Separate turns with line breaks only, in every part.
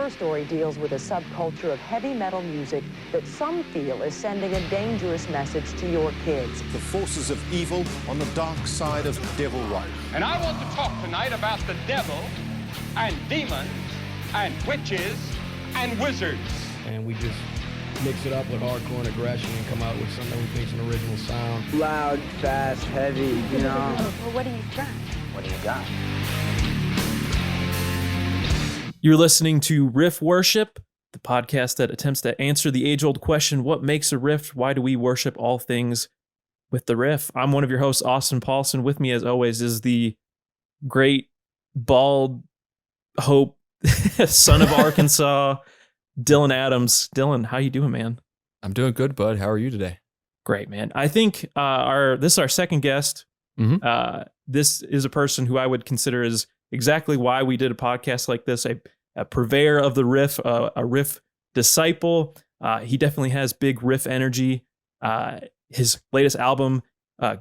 first story deals with a subculture of heavy metal music that some feel is sending a dangerous message to your kids.
The forces of evil on the dark side of devil right.
And I want to talk tonight about the devil and demons and witches and wizards.
And we just mix it up with hardcore and aggression and come out with something we think's an original sound.
Loud, fast, heavy, you know.
Well, what do you got?
What do you got?
You're listening to Riff Worship, the podcast that attempts to answer the age-old question, what makes a riff? Why do we worship all things with the riff? I'm one of your hosts, Austin Paulson. With me, as always, is the great, bald, hope, son of Arkansas, Dylan Adams. Dylan, how you doing, man?
I'm doing good, bud. How are you today?
Great, man. I think this is our second guest.
Mm-hmm.
This is a person who I would consider as exactly why we did a podcast like this, a purveyor of the riff, a riff disciple. He definitely has big riff energy. His latest album,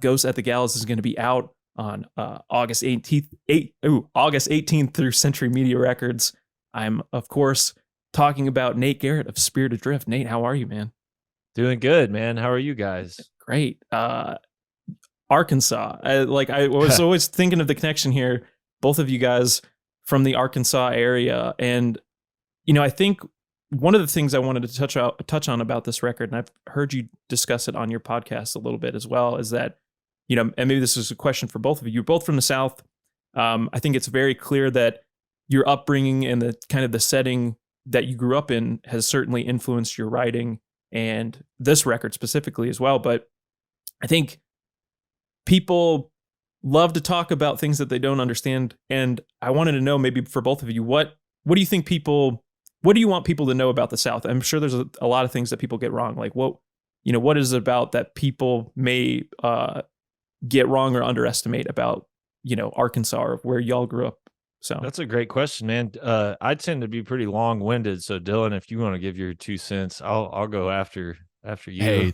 Ghosts at the Gallows, is going to be out on August 18th through Century Media Records. I'm, of course, talking about Nate Garrett of Spirit Adrift. Nate, how are you, man?
Doing good, man. How are you guys?
Great. Arkansas. I was always thinking of the connection here. Both of you guys from the Arkansas area. And, you know, I think one of the things I wanted to touch on about this record, and I've heard you discuss it on your podcast a little bit as well, is that, you know, and maybe this is a question for both of you. You're both from the South. I think it's very clear that your upbringing and the kind of the setting that you grew up in has certainly influenced your writing and this record specifically as well. But I think people love to talk about things that they don't understand. And I wanted to know, maybe for both of you, what do you think what do you want people to know about the South? I'm sure there's a lot of things that people get wrong. Like what is it about that people may get wrong or underestimate about, you know, Arkansas or where y'all grew up? So
that's a great question, man. I tend to be pretty long-winded. So Dylan, if you want to give your 2 cents, I'll go after you.
Hey,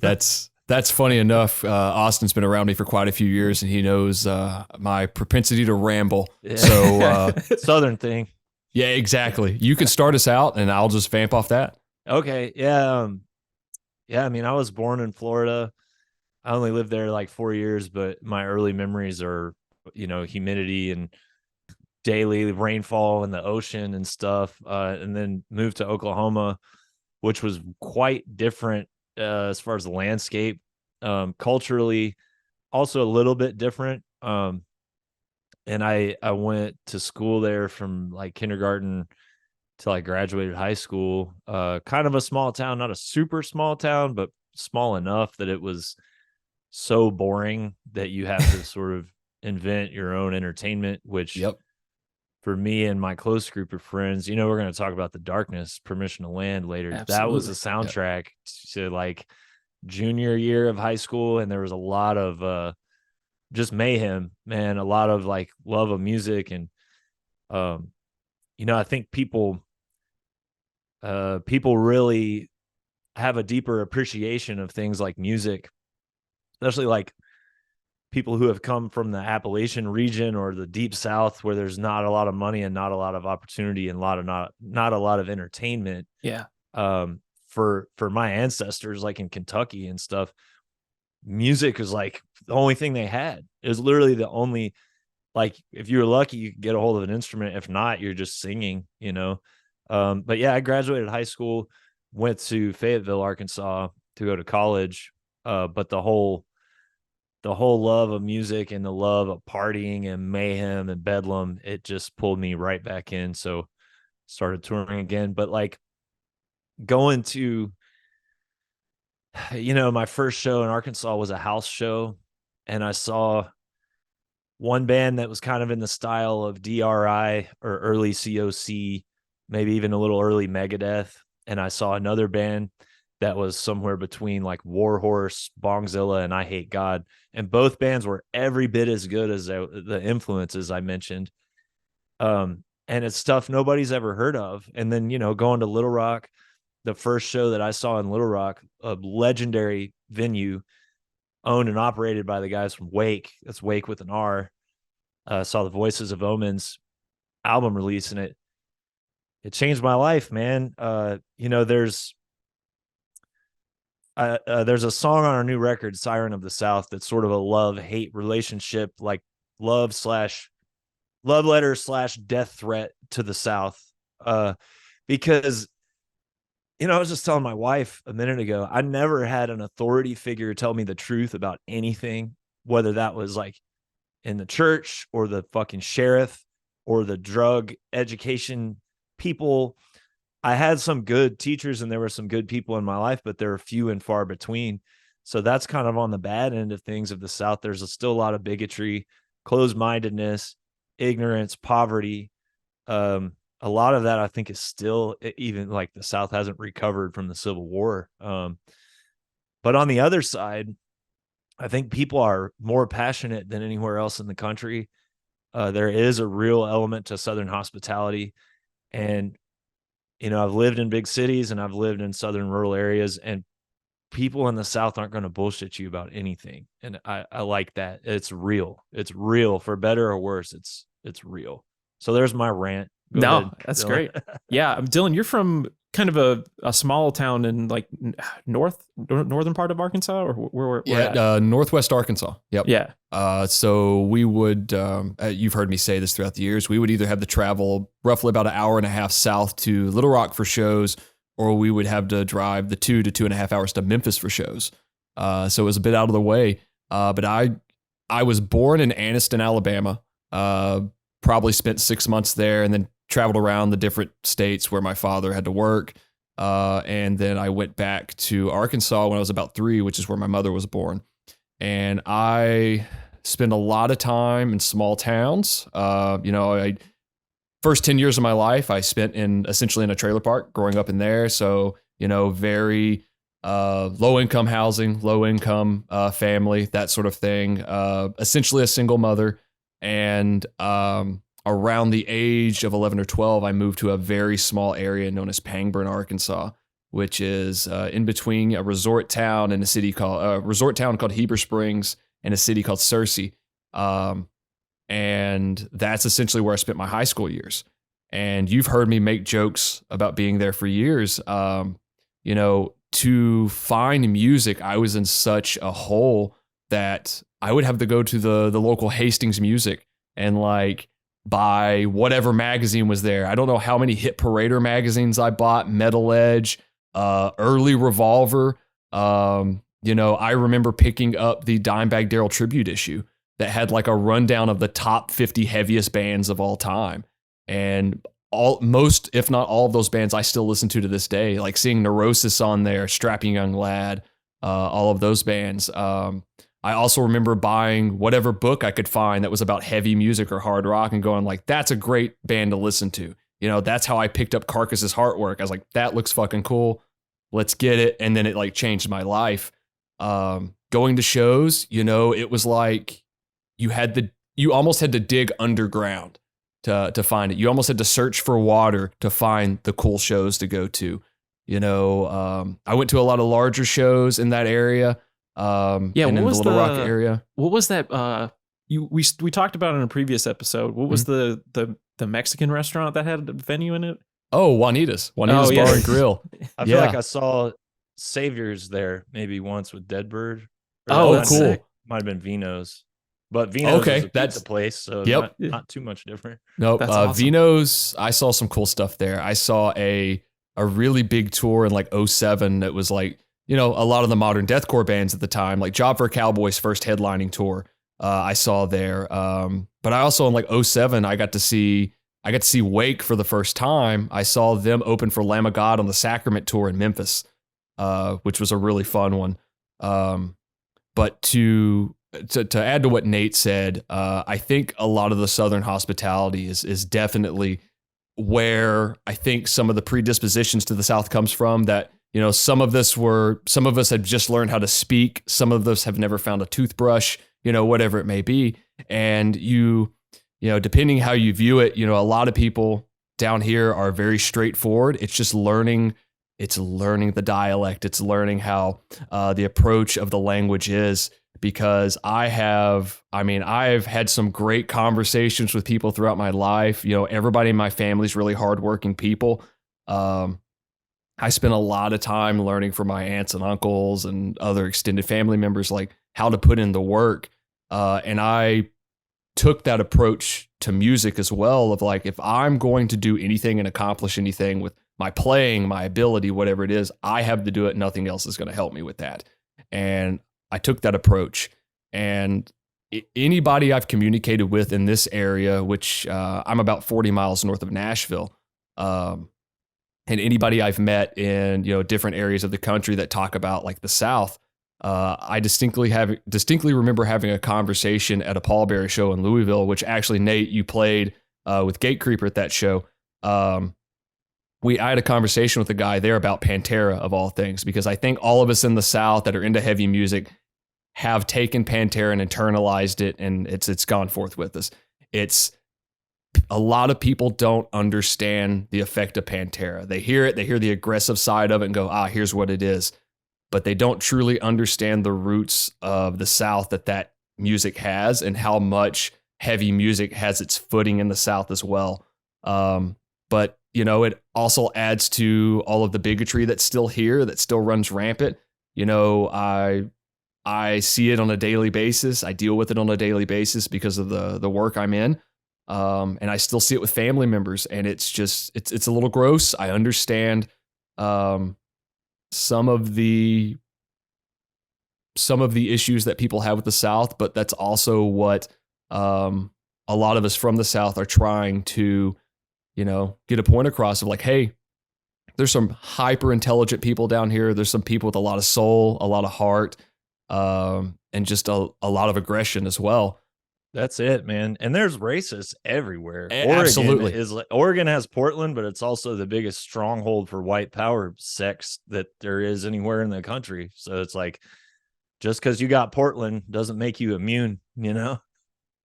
that's funny enough. Austin's been around me for quite a few years, and he knows my propensity to ramble.
Yeah.
So
Southern thing.
Yeah, exactly. You can start us out, and I'll just vamp off that.
Okay. Yeah. I mean, I was born in Florida. I only lived there like 4 years, but my early memories are, you know, humidity and daily rainfall in the ocean and stuff. And then moved to Oklahoma, which was quite different as far as the landscape, culturally, also a little bit different. And I went to school there from like kindergarten till I graduated high school. Kind of a small town, not a super small town, but small enough that it was so boring that you have to sort of invent your own entertainment, which for me and my close group of friends, you know, we're going to talk about The Darkness, Permission to Land later.
Absolutely.
That was a soundtrack to like junior year of high school. And there was a lot of just mayhem, man, a lot of like love of music. And, you know, I think people really have a deeper appreciation of things like music, especially like people who have come from the Appalachian region or the Deep South, where there's not a lot of money and not a lot of opportunity and not a lot of entertainment.
Yeah.
For my ancestors, like in Kentucky and stuff, music is like the only thing they had. It was literally the only, like, if you were lucky, you could get a hold of an instrument. If not, you're just singing, you know? But yeah, I graduated high school, went to Fayetteville, Arkansas to go to college. But the whole love of music and the love of partying and mayhem and bedlam, it just pulled me right back in. So started touring again. But like going to, you know, my first show in Arkansas was a house show, and I saw one band that was kind of in the style of DRI or early COC, maybe even a little early Megadeth. And I saw another band that was somewhere between like Warhorse, Bongzilla, and I Hate God. And both bands were every bit as good as the influences I mentioned. And it's stuff nobody's ever heard of. And then, you know, going to Little Rock, the first show that I saw in Little Rock, a legendary venue owned and operated by the guys from Wake. That's Wake with an R. Saw the Voices of Omens album release, and it changed my life, man. There's a song on our new record, Siren of the South, that's sort of a love-hate relationship, like love letter / death threat to the South. Because, I was just telling my wife a minute ago, I never had an authority figure tell me the truth about anything, whether that was like in the church or the fucking sheriff or the drug education people. I had some good teachers and there were some good people in my life, but there are few and far between. So that's kind of on the bad end of things of the South. There's still a lot of bigotry, closed-mindedness, ignorance, poverty. A lot of that I think is still, even like the South hasn't recovered from the Civil War. But on the other side, I think people are more passionate than anywhere else in the country. There is a real element to Southern hospitality. And I've lived in big cities and I've lived in Southern rural areas, and people in the South aren't going to bullshit you about anything. And I like that. It's real. It's real, for better or worse. It's real. So there's my rant. Go ahead,
that's
Dylan.
great. Yeah. Dylan, you're from kind of a small town in like northern part of Arkansas, or where
Northwest Arkansas. Yep.
Yeah.
So we would, you've heard me say this throughout the years, we would either have to travel roughly about an hour and a half south to Little Rock for shows, or we would have to drive the 2 to 2.5 hours to Memphis for shows. So it was a bit out of the way. But I was born in Anniston, Alabama. Probably spent 6 months there and then traveled around the different states where my father had to work. And then I went back to Arkansas when I was about 3, which is where my mother was born. And I spent a lot of time in small towns. First 10 years of my life, I spent essentially in a trailer park growing up in there. So, very low income housing, low income family, that sort of thing. Essentially a single mother. And around the age of 11 or 12, I moved to a very small area known as Pangburn, Arkansas, which is in between a resort town and a resort town called Heber Springs and a city called Searcy. And that's essentially where I spent my high school years. And you've heard me make jokes about being there for years. To find music, I was in such a hole that I would have to go to the local Hastings Music and like buy whatever magazine was there. I don't know how many Hit Parader magazines I bought, Metal Edge, Early Revolver. I remember picking up the Dimebag Darrell tribute issue that had like a rundown of the top 50 heaviest bands of all time. And most, if not all of those bands I still listen to this day, like seeing Neurosis on there, Strapping Young Lad, all of those bands. I also remember buying whatever book I could find that was about heavy music or hard rock and going like, that's a great band to listen to. That's how I picked up Carcass's Heartwork. I was like, that looks fucking cool. Let's get it. And then it like changed my life. Going to shows, it was like you almost had to dig underground to find it. You almost had to search for water to find the cool shows to go to. I went to a lot of larger shows in that area.
And
in the Little Rock area.
What was that? We talked about it in a previous episode. What was the Mexican restaurant that had a venue in it?
Oh, Juanita's Bar and Grill.
I feel like I saw Saviors there maybe once with Deadbird.
Oh, cool.
Might have been Vino's. But Vino's is a pizza place, so not too much different.
Nope.
Awesome.
Vino's, I saw some cool stuff there. I saw a really big tour in like 2007 that was like, a lot of the modern deathcore bands at the time, like Job for a Cowboy's first headlining tour, I saw there. But I also in like 2007, I got to see Wake for the first time. I saw them open for Lamb of God on the Sacrament tour in Memphis, which was a really fun one. But to add to what Nate said, I think a lot of the Southern hospitality is definitely where I think some of the predispositions to the South comes from. That some of us have just learned how to speak. Some of us have never found a toothbrush. Whatever it may be, and depending how you view it, a lot of people down here are very straightforward. It's just learning. It's learning the dialect. It's learning how the approach of the language is. because I've had some great conversations with people throughout my life. You know, everybody in my family is really hardworking people. I spent a lot of time learning from my aunts and uncles and other extended family members, like how to put in the work. And I took that approach to music as well, of like, if I'm going to do anything and accomplish anything with my playing, my ability, whatever it is, I have to do it. Nothing else is going to help me with that. And I took that approach. And anybody I've communicated with in this area, which I'm about 40 miles north of Nashville, and anybody I've met in, you know, different areas of the country that talk about like the South, I distinctly remember having a conversation at a Paul Bearer show in Louisville, which actually, Nate, you played with Gatecreeper at that show. I had a conversation with a guy there about Pantera of all things, because I think all of us in the South that are into heavy music have taken Pantera and internalized it, and it's gone forth with us. It's a lot of people don't understand the effect of Pantera. They hear it, they hear the aggressive side of it and go, here's what it is. But they don't truly understand the roots of the South that music has, and how much heavy music has its footing in the South as well. But, you know, it also adds to all of the bigotry that's still here, that still runs rampant. You know, I see it on a daily basis. I deal with it on a daily basis because of the work I'm in. And I still see it with family members, and it's just, it's a little gross. I understand, some of the issues that people have with the South, but that's also what, a lot of us from the South are trying to, you know, get a point across of like, hey, there's some hyper intelligent people down here. There's some people with a lot of soul, a lot of heart, and just a lot of aggression as well.
That's it, man. And there's racists everywhere.
Absolutely.
Oregon has Portland, but it's also the biggest stronghold for white power sects that there is anywhere in the country. So it's like, just because you got Portland doesn't make you immune, you know?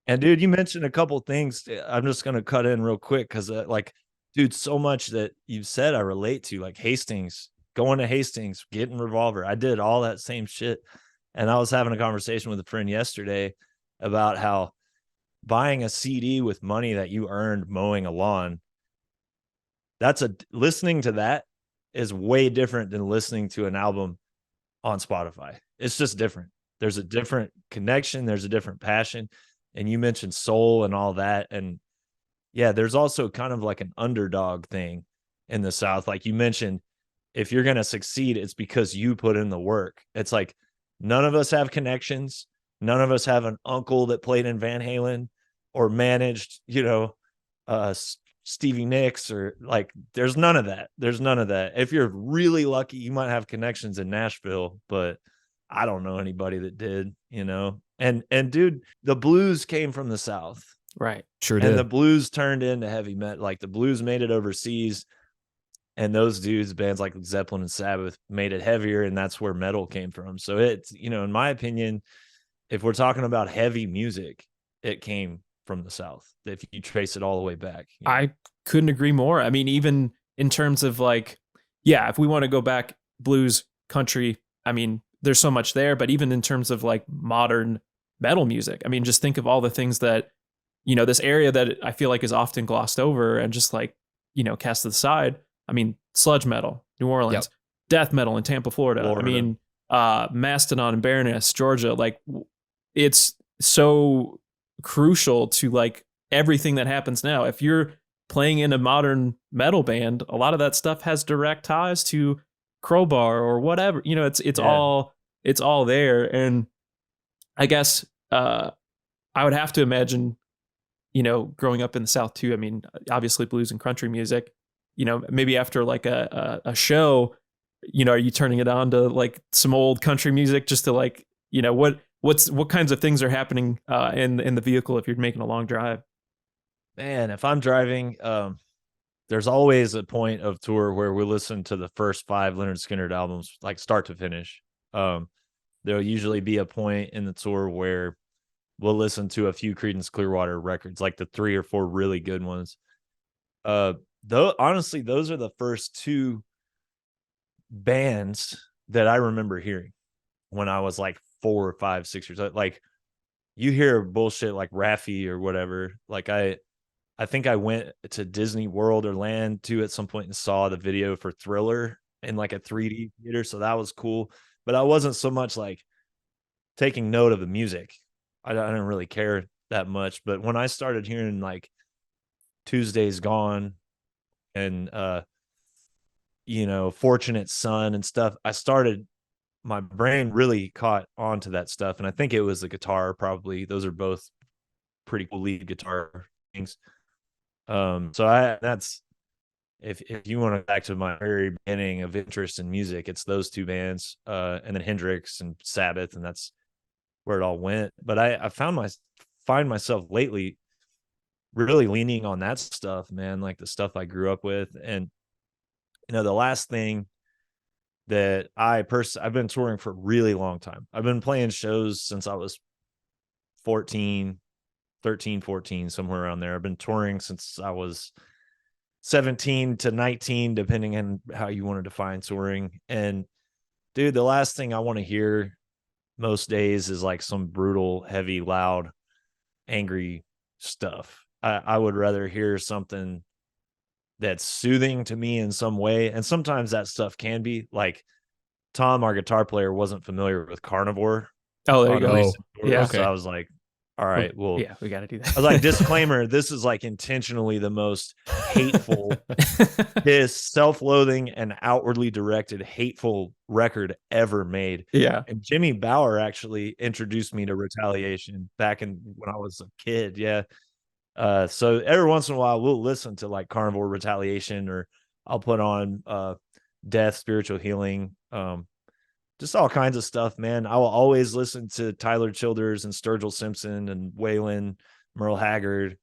And dude, you mentioned a couple things. I'm just going to cut in real quick because like, dude, so much that you've said I relate to, like Hastings, going to Hastings, getting Revolver. I did all that same shit. And I was having a conversation with a friend yesterday about how buying a CD with money that you earned mowing a lawn, listening to that is way different than listening to an album on Spotify. It's just different. There's a different connection. There's a different passion. And you mentioned soul and all that. And yeah, there's also kind of like an underdog thing in the South. Like you mentioned, if you're going to succeed, it's because you put in the work. It's like, none of us have connections. None of us have an uncle that played in Van Halen or managed, you know, Stevie Nicks, or like, there's none of that. There's none of that. If you're really lucky, you might have connections in Nashville, but I don't know anybody that did, you know. And dude, the blues came from the South.
Right.
Sure did.
And the blues turned into heavy metal. Like the blues made it overseas. And those dudes, bands like Zeppelin and Sabbath, made it heavier, and that's where metal came from. So it's, you know, in my opinion, if we're talking about heavy music, it came from the South, if you trace it all the way back. You know?
I couldn't agree more. I mean, even in terms of like, yeah, if we want to go back, blues, country, I mean, there's so much there, but even in terms of like modern metal music, I mean, just think of all the things that, you know, this area that I feel like is often glossed over and just like, you know, cast to the side. I mean, sludge metal, New Orleans,
Yep.
death metal in Tampa, Florida. I mean, Mastodon in Barroness, Georgia. Like, it's so crucial to like everything that happens now. If you're playing in a modern metal band, a lot of that stuff has direct ties to Crowbar or whatever. You know, it's all there. And I guess I would have to imagine, you know, growing up in the South too. I mean, obviously blues and country music. You know, maybe after like a show, you know, are you turning it on to like some old country music just to like, you know, what kinds of things are happening in the vehicle if you're making a long drive?
Man, if I'm driving, there's always a point of tour where we listen to the first 5 Lynyrd Skynyrd albums, like start to finish. There'll usually be a point in the tour where we'll listen to a few Creedence Clearwater records, like the 3 or 4 really good ones. Though honestly, those are the first 2 bands that I remember hearing when I was like 4, 5, 6 years. Like you hear bullshit like Raffi or whatever. Like I think I went to Disney World or Land too at some point and saw the video for Thriller in like a 3D theater. So that was cool. But I wasn't so much like taking note of the music. I didn't really care that much. But when I started hearing like Tuesday's Gone and Fortunate Son and stuff, my brain really caught on to that stuff. And I think it was the guitar, probably. Those are both pretty cool lead guitar things. So that's if you want to go back to my very beginning of interest in music, it's those two bands, and then Hendrix and Sabbath, and that's where it all went. But I find myself lately really leaning on that stuff, man, like the stuff I grew up with. And the last thing that I've been touring for a really long time. I've been playing shows since I was 13, 14, somewhere around there. I've been touring since I was 17 to 19, depending on how you want to define touring. And dude, the last thing I want to hear most days is like some brutal, heavy, loud, angry stuff. I would rather hear something that's soothing to me in some way. And sometimes that stuff can be like Tom, our guitar player, wasn't familiar with Carnivore.
Oh, there you go.
Yeah. So I was like, all right, well,
yeah, we got to do that.
I was like, disclaimer, this is like intentionally the most hateful, self-loathing and outwardly directed hateful record ever made.
Yeah.
And Jimmy Bauer actually introduced me to Retaliation back when I was a kid. Yeah. So every once in a while we'll listen to like Carnivore, Retaliation, or I'll put on Death, Spiritual Healing, just all kinds of stuff, man. I will always listen to Tyler Childers and Sturgill Simpson and Waylon, Merle Haggard,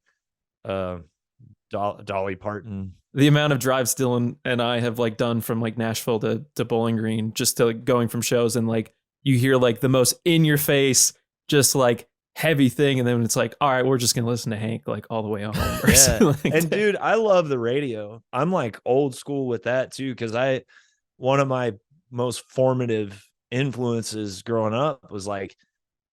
Dolly Parton.
The amount of drives Dylan and I have like done from like Nashville to Bowling Green, just to like going from shows, and like you hear like the most in your face, just like heavy thing, and then it's like, all right, we're just gonna listen to Hank like all the way home.
Yeah.
Like
and dude, I love the radio. I'm like old school with that too, because one of my most formative influences growing up was like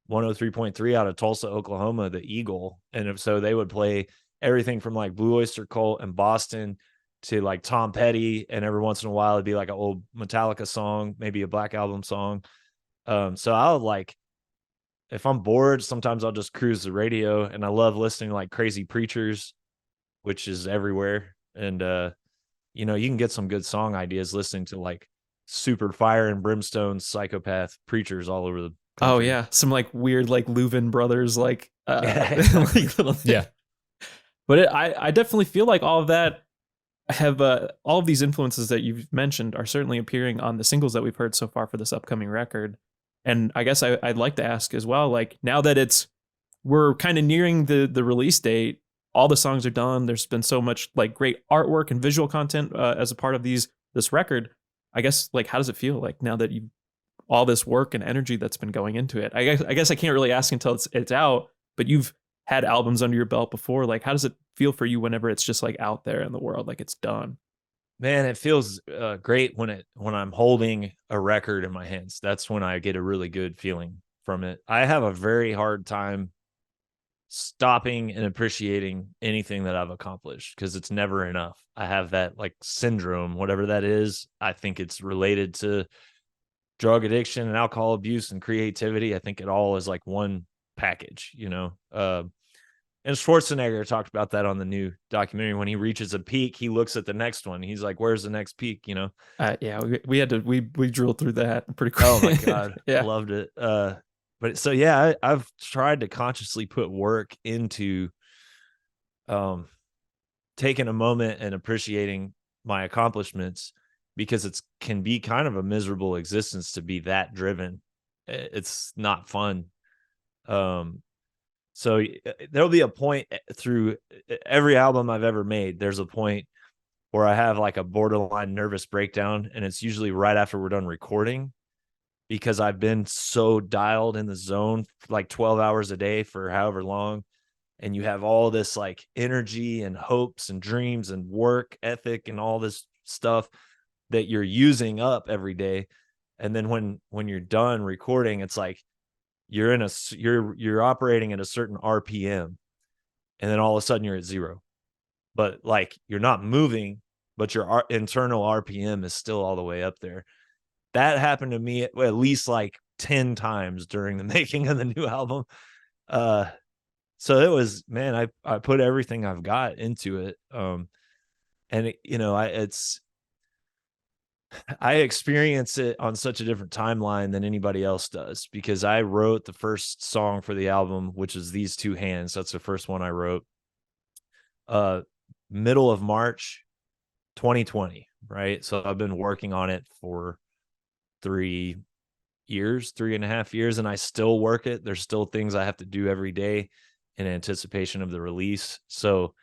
103.3 out of Tulsa, Oklahoma, the Eagle. And so they would play everything from like Blue Oyster Cult and Boston to like Tom Petty, and every once in a while it'd be like an old Metallica song, maybe a Black Album song. So I'll like, if I'm bored, sometimes I'll just cruise the radio, and I love listening to like Crazy Preachers, which is everywhere. And you can get some good song ideas listening to like super fire and brimstone psychopath preachers all over the country.
Oh yeah, some like weird like Leuven brothers like
Yeah.
But I definitely feel like all of that have all of these influences that you've mentioned are certainly appearing on the singles that we've heard so far for this upcoming record. And I guess I'd like to ask as well, like now that we're kind of nearing the release date, all the songs are done. There's been so much like great artwork and visual content as a part of this record. I guess like how does it feel like now that all this work and energy that's been going into it? I guess I can't really ask until it's out, but you've had albums under your belt before. Like how does it feel for you whenever it's just like out there in the world, like it's done?
Man, it feels great when I'm holding a record in my hands. That's when I get a really good feeling from it. I have a very hard time stopping and appreciating anything that I've accomplished because it's never enough. I have that like syndrome, whatever that is. I think it's related to drug addiction and alcohol abuse and creativity. I think it all is like one package, and Schwarzenegger talked about that on the new documentary. When he reaches a peak, he looks at the next one. He's like, where's the next peak?
Yeah, we drilled through that pretty quick.
Oh my God.
Yeah.
I loved it. But so, yeah, I've tried to consciously put work into taking a moment and appreciating my accomplishments, because it can be kind of a miserable existence to be that driven. It's not fun. So there'll be a point through every album I've ever made. There's a point where I have like a borderline nervous breakdown, and it's usually right after we're done recording, because I've been so dialed in the zone for like 12 hours a day for however long. And you have all this like energy and hopes and dreams and work ethic and all this stuff that you're using up every day. And then when you're done recording, it's like you're operating at a certain RPM, and then all of a sudden you're at 0. But like you're not moving, but your internal RPM is still all the way up there. That happened to me at least like 10 times during the making of the new album. So it was, man, I put everything I've got into it. And it, I experience it on such a different timeline than anybody else does, because I wrote the first song for the album, which is These Two Hands. That's the first one I wrote. Middle of March 2020, right? So I've been working on it for 3.5 years, and I still work it. There's still things I have to do every day in anticipation of the release. So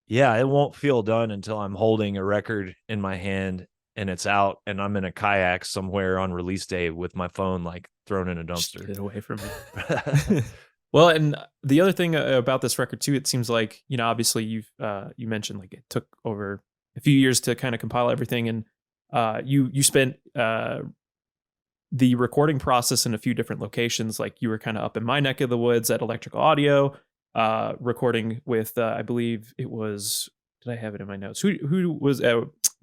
yeah, it won't feel done until I'm holding a record in my hand and it's out and I'm in a kayak somewhere on release day with my phone like thrown in a dumpster.
Just get it away from me. Well, and the other thing about this record too, it seems like, obviously you mentioned like it took over a few years to kind of compile everything, and you spent the recording process in a few different locations. Like you were kind of up in my neck of the woods at Electrical Audio, recording with I believe it was, did I have it in my notes? Who was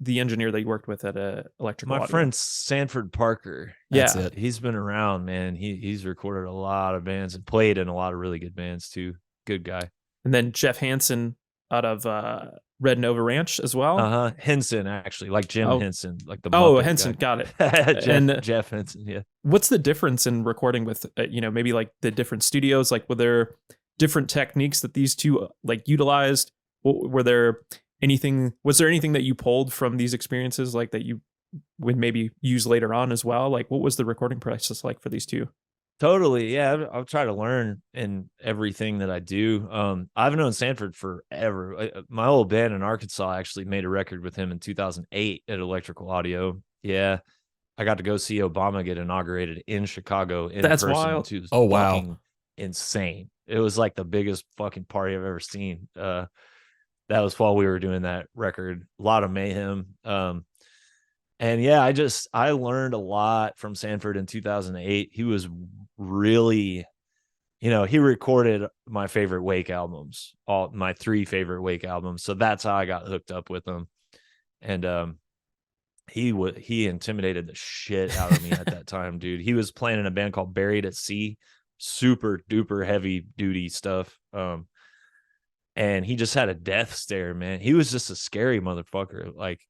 the engineer that you worked with at Electrical Audio?
My friend Sanford Parker.
That's
it. He's been around, man. He's recorded a lot of bands and played in a lot of really good bands too. Good guy.
And then Jeff Hansen out of Red Nova Ranch as well.
Henson, actually, like Jim Henson, like the
Henson,
guy.
Got it.
Jeff Henson, yeah.
What's the difference in recording with maybe like the different studios? Like, were there different techniques that these two like utilized? Was there anything that you pulled from these experiences, like that you would maybe use later on as well? Like, what was the recording process like for these two?
Totally. Yeah. I'll try to learn in everything that I do. I've known Sanford forever. My old band in Arkansas actually made a record with him in 2008 at Electrical Audio. Yeah. I got to go see Obama get inaugurated in Chicago in
That's
person.
wild.
Too.
Oh, wow.
Insane. It was like the biggest fucking party I've ever seen. That was while we were doing that record. A lot of mayhem. And yeah, I learned a lot from Sanford in 2008. He was really, he recorded my favorite Wake albums, all my 3 favorite Wake albums. So that's how I got hooked up with him. And he intimidated the shit out of me at that time, dude. He was playing in a band called Buried at Sea, super duper heavy duty stuff. And he just had a death stare, man. He was just a scary motherfucker. Like,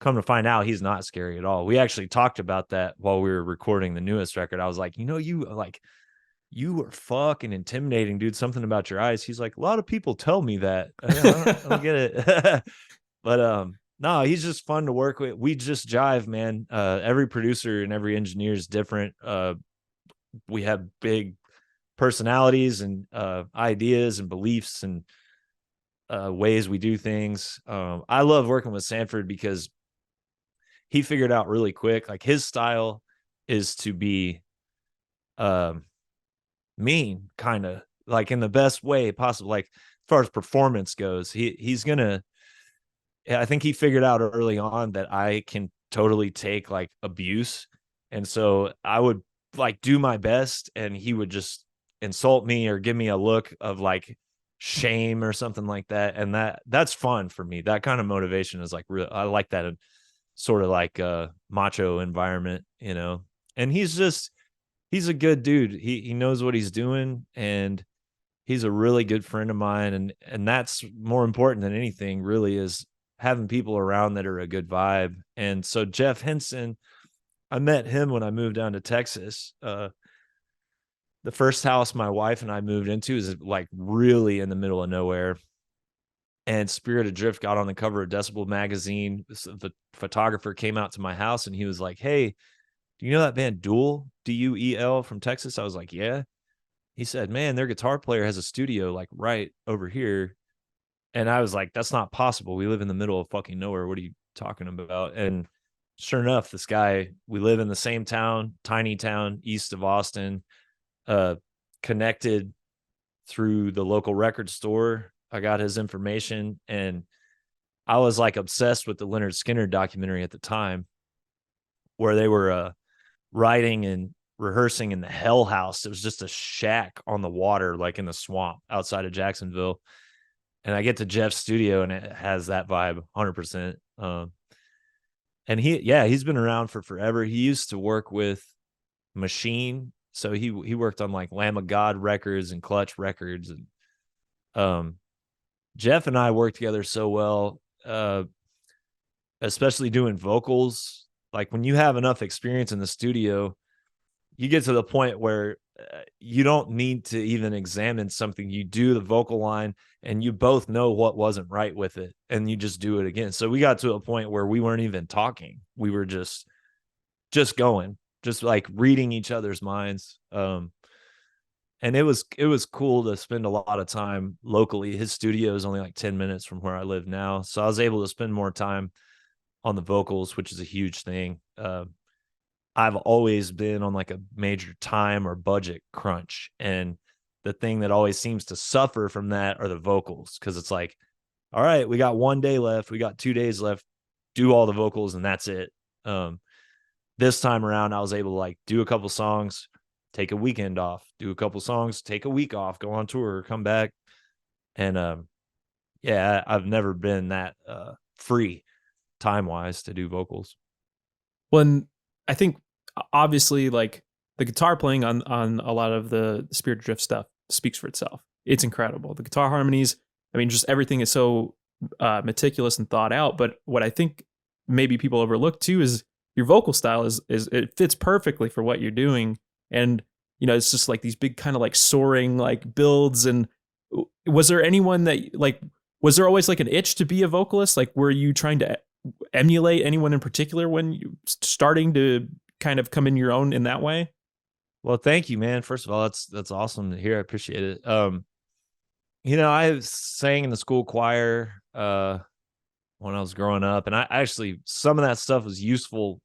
come to find out, he's not scary at all. We actually talked about that while we were recording the newest record. I was like, you were fucking intimidating, dude. Something about your eyes. He's like, a lot of people tell me that. I don't get it. But no, he's just fun to work with. We just jive, man. Every producer and every engineer is different. We have big personalities and ideas and beliefs and ways we do things. I love working with Sanford because he figured out really quick, like his style is to be mean, kind of like in the best way possible. Like as far as performance goes, he's gonna, I think he figured out early on that I can totally take like abuse. And so I would like do my best and he would just insult me or give me a look of like shame or something like that. And that's fun for me. That kind of motivation is like real. I like that sort of like a macho environment, and he's a good dude. He knows what he's doing, and he's a really good friend of mine. And that's more important than anything, really, is having people around that are a good vibe. And so Jeff Henson, I met him when I moved down to Texas. The first house my wife and I moved into is like really in the middle of nowhere. And Spirit Adrift got on the cover of Decibel magazine. The photographer came out to my house and he was like, "Hey, do you know that band Duel, Duel from Texas?" I was like, "Yeah." He said, "Man, their guitar player has a studio like right over here." And I was like, "That's not possible. We live in the middle of fucking nowhere. What are you talking about?" And sure enough, this guy, we live in the same town, tiny town east of Austin, connected through the local record store. I got his information, and I was like obsessed with the Leonard Skinner documentary at the time, where they were writing and rehearsing in the Hell House. It was just a shack on the water, like in the swamp outside of Jacksonville. And I get to Jeff's studio and it has that vibe 100%. And he's been around for forever. He used to work with Machine. So he worked on like Lamb of God records and Clutch records. And Jeff and I worked together so well, especially doing vocals. Like when you have enough experience in the studio, you get to the point where you don't need to even examine something. You do the vocal line and you both know what wasn't right with it, and you just do it again. So we got to a point where we weren't even talking. We were just going, just like reading each other's minds. And it was cool to spend a lot of time locally. His studio is only like 10 minutes from where I live now. So I was able to spend more time on the vocals, which is a huge thing. I've always been on like a major time or budget crunch. And the thing that always seems to suffer from that are the vocals. Cause it's like, all right, we got 1 day left. We got 2 days left. Do all the vocals and that's it. This time around, I was able to like do a couple songs, take a weekend off, do a couple songs, take a week off, go on tour, come back. And I've never been that free time wise to do vocals.
When I think obviously like the guitar playing on a lot of the Spirit Adrift stuff speaks for itself. It's incredible. The guitar harmonies, I mean, just everything is so meticulous and thought out. But what I think maybe people overlook too is your vocal style is it fits perfectly for what you're doing. And, you know, it's just like these big kind of like soaring like builds. And was there anyone that like, was there always like an itch to be a vocalist? Like, were you trying to emulate anyone in particular when you starting to kind of come in your own in that way?
Well, thank you, man. First of all, that's awesome to hear. I appreciate it. You know, I sang in the school choir when I was growing up, and I actually, some of that stuff was useful,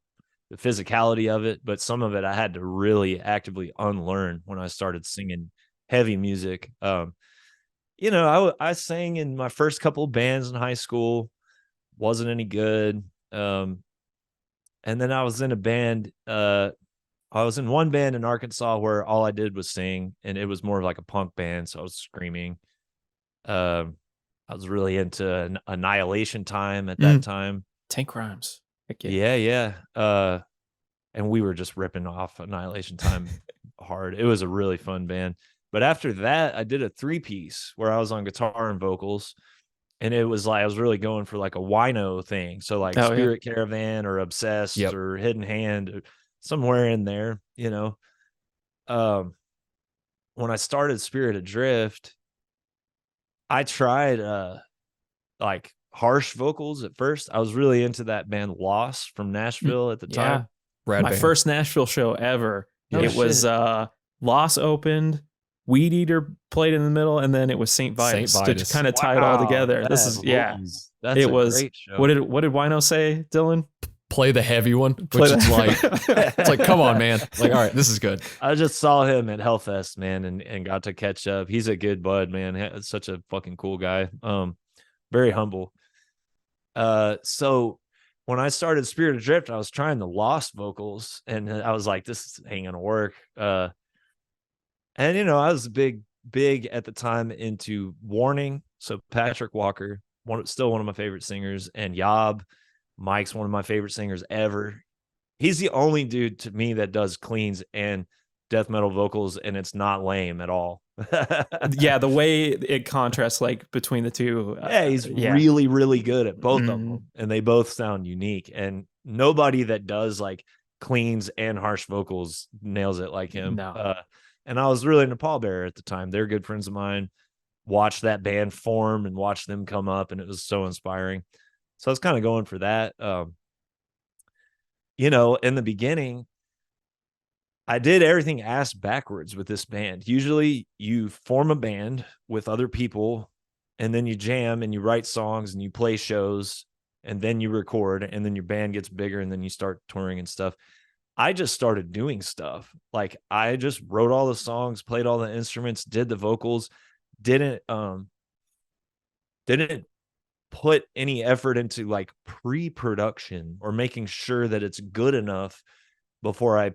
the physicality of it, but some of it I had to really actively unlearn when I started singing heavy music. You know, I sang in my first couple of bands in high school, wasn't any good. And then I was in a band, I was in one band in Arkansas where all I did was sing, and it was more of like a punk band. So I was screaming. I was really into Annihilation Time at that time.
Tank Rhymes.
Yeah. And we were just ripping off Annihilation Time hard. It was a really fun band. But after that, I did a 3-piece where I was on guitar and vocals. And it was like I was really going for like a wino thing. So like Spirit Caravan or Obsessed or Hidden Hand or somewhere in there, you know. When I started Spirit Adrift, I tried like harsh vocals at first. I was really into that band Lost from Nashville at the time.
My first Nashville show ever. It was Lost opened, Weed Eater played in the middle, and then it was St. Vitus to kind of tie it all together. This is
that's
it
a
was
great show.
What did Wino say, Dylan?
Play the heavy one, which is like it's like, come on, man. Like, all right, this is good.
I just saw him at Hellfest, man, and got to catch up. He's a good bud, man. Such a fucking cool guy. Very humble. So when I started Spirit Adrift, I was trying the Lost vocals, and I was like, this ain't gonna work. And you know, I was big at the time into Warning. So Patrick Walker, still one of my favorite singers, and Yob. Mike's one of my favorite singers ever. He's the only dude to me that does cleans and death metal vocals, and it's not lame at all.
Yeah, the way it contrasts like between the two.
He's really, really good at both of them, and they both sound unique. And nobody that does like cleans and harsh vocals nails it like him.
No.
And I was really into Pallbearer at the time. They're good friends of mine. Watched that band form and watched them come up, and it was so inspiring. So I was kind of going for that. You know, in the beginning, I did everything ass backwards with this band. Usually you form a band with other people, and then you jam and you write songs and you play shows, and then you record, and then your band gets bigger, and then you start touring and stuff. I just started doing stuff. Like I just wrote all the songs, played all the instruments, did the vocals, didn't put any effort into like pre-production or making sure that it's good enough before I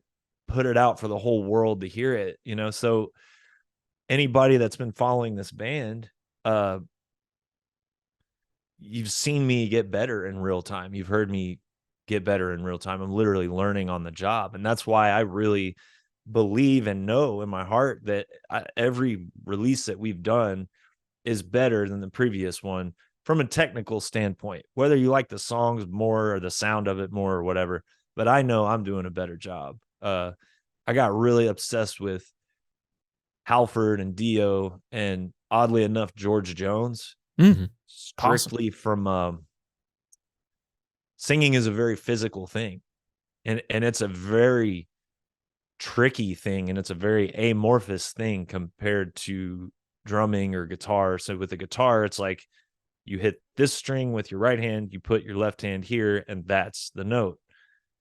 put it out for the whole world to hear it, you know? So anybody that's been following this band, you've seen me get better in real time. You've heard me get better in real time. I'm literally learning on the job. And that's why I really believe and know in my heart that every release that we've done is better than the previous one from a technical standpoint, whether you like the songs more or the sound of it more or whatever. But I know I'm doing a better job. I got really obsessed with Halford and Dio and, oddly enough, George Jones. Strictly from singing is a very physical thing, and it's a very tricky thing, and it's a very amorphous thing compared to drumming or guitar. So with the guitar, it's like you hit this string with your right hand, you put your left hand here, and that's the note.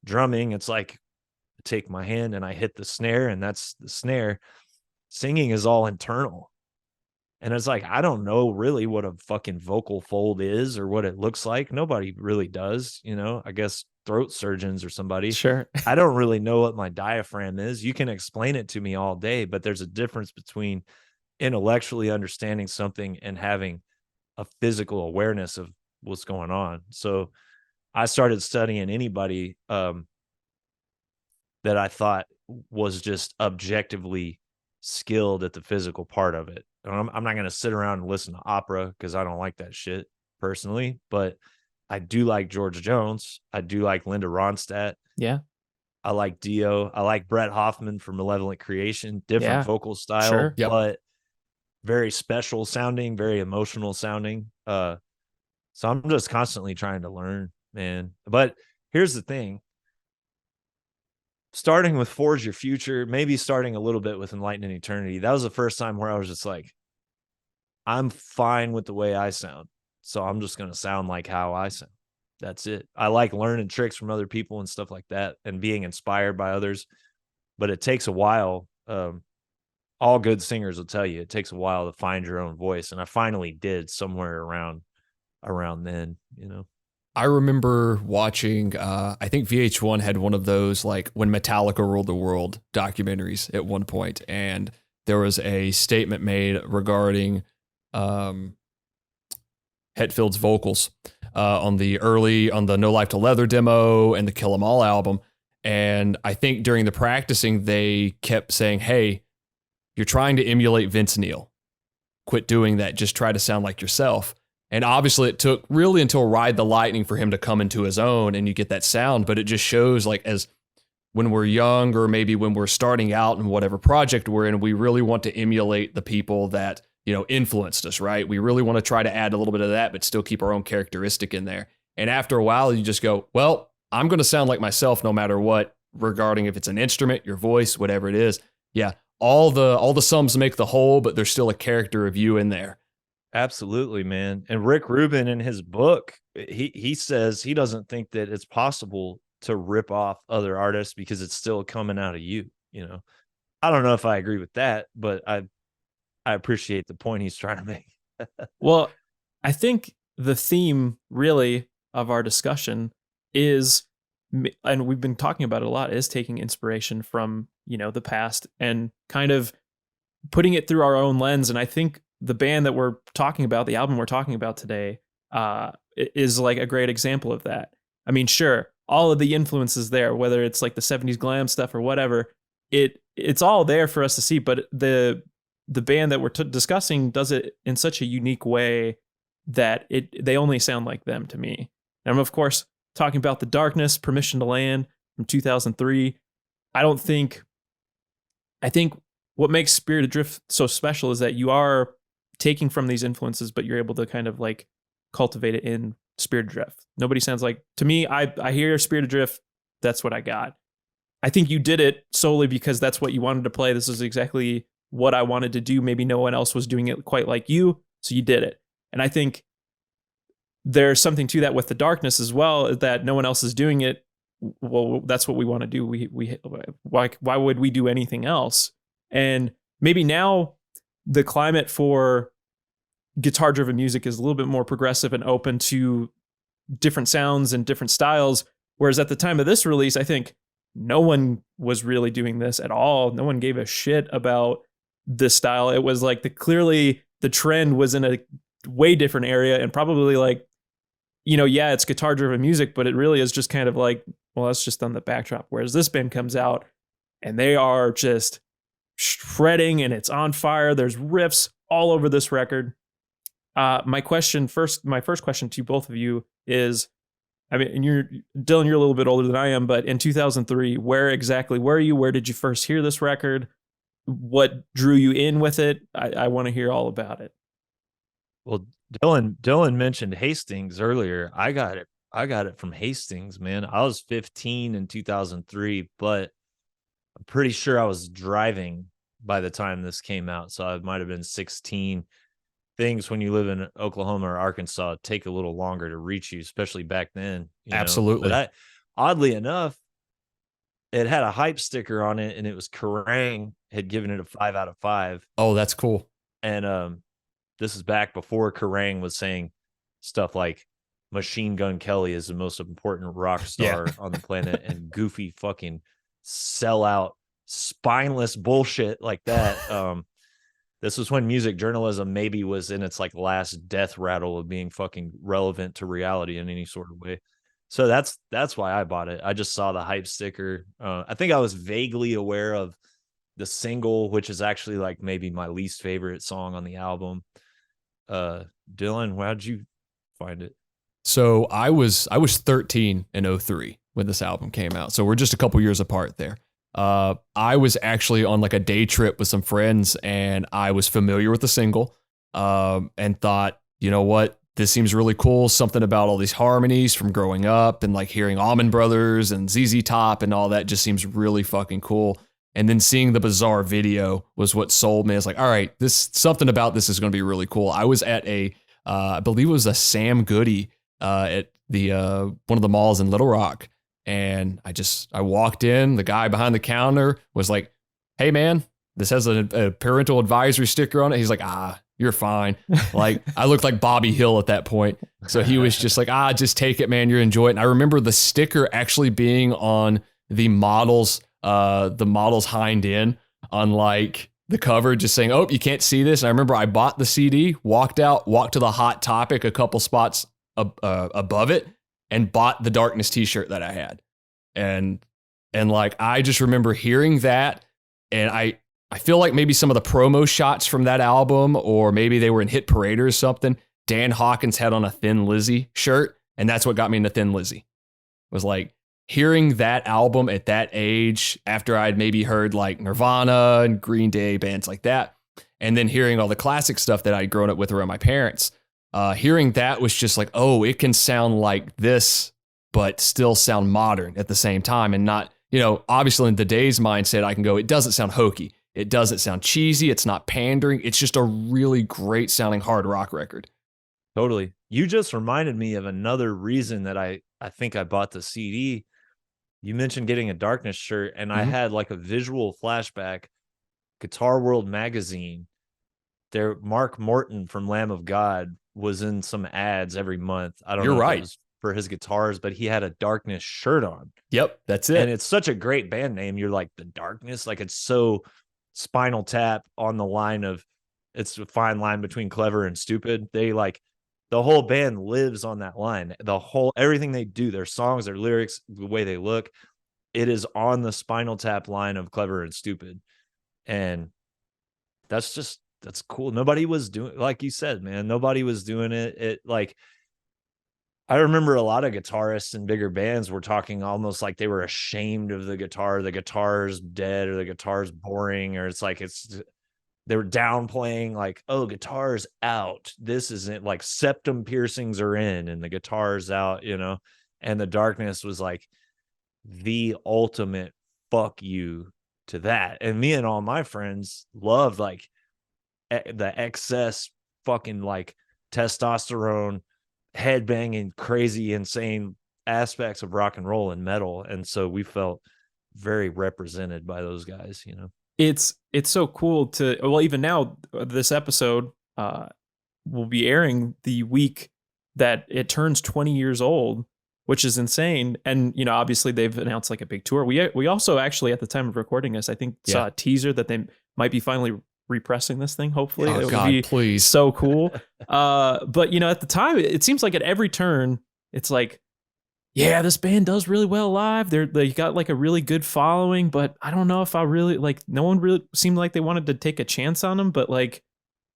Drumming, it's like I take my hand and I hit the snare, and that's the snare. Singing is all internal. And it's like, I don't know really what a fucking vocal fold is or what it looks like. Nobody really does, you know, I guess throat surgeons or somebody.
Sure.
I don't really know what my diaphragm is. You can explain it to me all day, but there's a difference between intellectually understanding something and having a physical awareness of what's going on. So I started studying anybody that I thought was just objectively skilled at the physical part of it. I'm not going to sit around and listen to opera because I don't like that shit personally, but I do like George Jones. I do like Linda Ronstadt.
Yeah.
I like Dio. I like Brett Hoffman from Malevolent Creation. Different vocal style,
Sure.
Yep.
but very special sounding, very emotional sounding. So I'm just constantly trying to learn, man. But here's the thing. Starting with Forge Your Future, maybe starting a little bit with Enlightened Eternity, that was the first time where I was just like, I'm fine with the way I sound. So I'm just going to sound like how I sound. That's it. I like learning tricks from other people and stuff like that and being inspired by others. But it takes a while. All good singers will tell you it takes a while to find your own voice. And I finally did somewhere around then, you know.
I remember watching, I think VH1 had one of those, like when Metallica ruled the world documentaries at one point, and there was a statement made regarding Hetfield's vocals on the No Life to Leather demo and the Kill 'Em All album. And I think during the practicing, they kept saying, hey, you're trying to emulate Vince Neil. Quit doing that. Just try to sound like yourself. And obviously it took really until Ride the Lightning for him to come into his own and you get that sound. But it just shows, like, as when we're young or maybe when we're starting out in whatever project we're in, we really want to emulate the people that, you know, influenced us, right? We really want to try to add a little bit of that, but still keep our own characteristic in there. And after a while, you just go, well, I'm going to sound like myself no matter what, regarding if it's an instrument, your voice, whatever it is. Yeah. All the sums make the whole, but there's still a character of you in there.
Absolutely, man. And Rick Rubin in his book, he says he doesn't think that it's possible to rip off other artists because it's still coming out of you, you know. I don't know if I agree with that, but I appreciate the point he's trying to make.
Well, I think the theme really of our discussion is, and we've been talking about it a lot, is taking inspiration from, you know, the past and kind of putting it through our own lens. And I think the band that we're talking about, the album we're talking about today, is like a great example of that. I mean, sure, all of the influences there, whether it's like the 70s glam stuff or whatever, it's all there for us to see. But the band that we're discussing does it in such a unique way that they only sound like them to me. And I'm, of course, talking about The Darkness, Permission to Land from 2003. I think what makes Spirit Adrift so special is that you are taking from these influences, but you're able to kind of like cultivate it in Spirit Adrift. Nobody sounds like, to me, I hear Spirit Adrift, that's what I got. I think you did it solely because that's what you wanted to play. This is exactly what I wanted to do. Maybe no one else was doing it quite like you, so you did it. And I think there's something to that with The Darkness as well, that no one else is doing it. Well, that's what we want to do. Why would we do anything else? And maybe now the climate for guitar-driven music is a little bit more progressive and open to different sounds and different styles. Whereas at the time of this release, I think no one was really doing this at all. No one gave a shit about this style. It was like clearly the trend was in a way different area, and probably like, yeah, it's guitar driven music, but it really is just kind of like, well, that's just on the backdrop. Whereas this band comes out and they are just shredding and it's on fire. There's riffs all over this record. My first question to both of you is, I mean, and Dylan, you're a little bit older than I am, but in 2003, where exactly were you? Where did you first hear this record? What drew you in with it? I want to hear all about it.
Well, Dylan mentioned Hastings earlier. I got it from Hastings, man. I was 15 in 2003, but I'm pretty sure I was driving by the time this came out, so I might have been 16. Things when you live in Oklahoma or Arkansas take a little longer to reach you, especially back then.
Absolutely.
But oddly enough, it had a hype sticker on it, and it was Kerrang had given it a 5 out of 5.
Oh, that's cool.
And this is back before Kerrang was saying stuff like Machine Gun Kelly is the most important rock star on the planet, and goofy fucking sellout, spineless bullshit like that. This was when music journalism maybe was in its like last death rattle of being fucking relevant to reality in any sort of way. So that's why I bought it. I just saw the hype sticker. I think I was vaguely aware of the single, which is actually like maybe my least favorite song on the album. Dylan, how'd you find it?
So I was 13 in 03 when this album came out. So we're just a couple years apart there. I was actually on like a day trip with some friends, and I was familiar with the single, and thought, you know what, this seems really cool. Something about all these harmonies from growing up and like hearing Allman Brothers and ZZ Top and all that just seems really fucking cool. And then seeing the bizarre video was what sold me. I was like, all right, something about this is going to be really cool. I was at I believe it was a Sam Goody, at the, one of the malls in Little Rock. And I walked in, the guy behind the counter was like, hey man, this has a parental advisory sticker on it. He's like, you're fine. Like, I looked like Bobby Hill at that point. So he was just like, just take it, man. You enjoy it. And I remember the sticker actually being on the model's hind end on like the cover, just saying, oh, you can't see this. And I remember I bought the CD, walked to the Hot Topic a couple spots above it, and bought the Darkness t-shirt that I had. And like, I just remember hearing that. And I feel like maybe some of the promo shots from that album, or maybe they were in Hit Parade or something, Dan Hawkins had on a Thin Lizzy shirt. And that's what got me into Thin Lizzy. Was like hearing that album at that age, after I'd maybe heard like Nirvana and Green Day, bands like that. And then hearing all the classic stuff that I'd grown up with around my parents. Hearing that was just like, oh, it can sound like this, but still sound modern at the same time. And not, obviously in today's mindset, I can go, it doesn't sound hokey. It doesn't sound cheesy. It's not pandering. It's just a really great sounding hard rock record.
Totally. You just reminded me of another reason that I think I bought the CD. You mentioned getting a Darkness shirt, and I had like a visual flashback. Guitar World magazine. There, Mark Morton from Lamb of God was in some ads every month. I don't know if it was for his guitars, but he had a Darkness shirt on.
Yep, that's it.
And it's such a great band name. You're like, the Darkness, like it's so Spinal Tap on the line of, it's a fine line between clever and stupid. They like, the whole band lives on that line. Everything they do, their songs, their lyrics, the way they look, it is on the Spinal Tap line of clever and stupid. And that's cool. Nobody was doing, like you said, man, nobody was doing it. It like, I remember a lot of guitarists in bigger bands were talking almost like they were ashamed of the guitar's dead, or the guitar's boring, or they were downplaying like, oh, guitar's out. This isn't like septum piercings are in and the guitar's out, and the Darkness was like the ultimate fuck you to that. And me and all my friends loved like the excess fucking like testosterone, headbanging, crazy, insane aspects of rock and roll and metal. And so we felt very represented by those guys,
It's so cool even now, this episode will be airing the week that it turns 20 years old. which is insane. And, you know, obviously they've announced like a big tour. We also actually, at the time of recording this, I think saw a teaser that they might be finally repressing this thing. Hopefully
Oh,
it would
God,
be
please.
so cool. But, you know, at the time, it seems like at every turn, it's like, yeah, this band does really well live. They got like a really good following, but I don't know if I really like, no one really seemed like they wanted to take a chance on them. But like,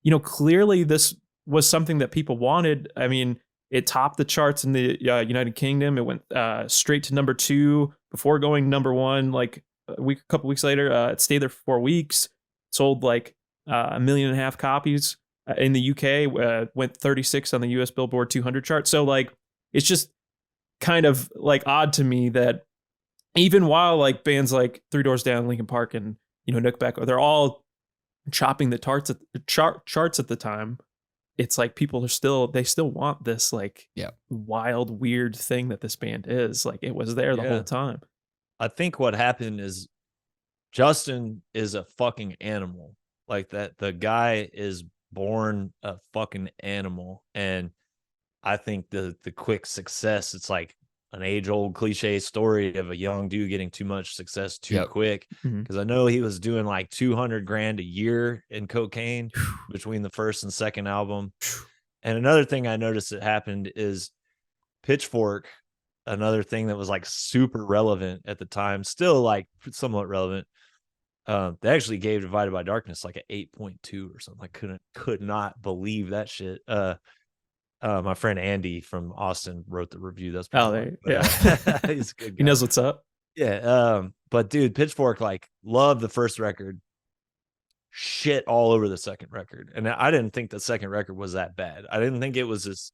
you know, clearly this was something that people wanted. I mean, it topped the charts in the United Kingdom. It went straight to number 2 before going number 1. Like a couple weeks later, it stayed there for 4 weeks. Sold like 1.5 million copies in the UK. Went 36 on the US Billboard 200 chart. So like, it's just kind of like odd to me that even while like bands like Three Doors Down, Linkin Park, and you know Nickelback, they're all chopping the charts at the time. It's like people are they still want this like wild, weird thing that this band is. Like it was there the whole time.
I think what happened is Justin is a fucking animal. Like that, the guy is born a fucking animal. And I think the quick success, it's like an age-old cliche story of a young dude getting too much success too quick. Because I know he was doing like $200,000 a year in cocaine between the first and second album. And another thing I noticed that happened is Pitchfork, another thing that was like super relevant at the time, still like somewhat relevant. They actually gave Divided by Darkness like an 8.2 or something. I could not believe that shit. My friend Andy from Austin wrote the review. That's he's a good guy.
He knows what's up.
Yeah. But dude, Pitchfork like loved the first record, shit all over the second record. And I didn't think the second record was that bad. I didn't think it was as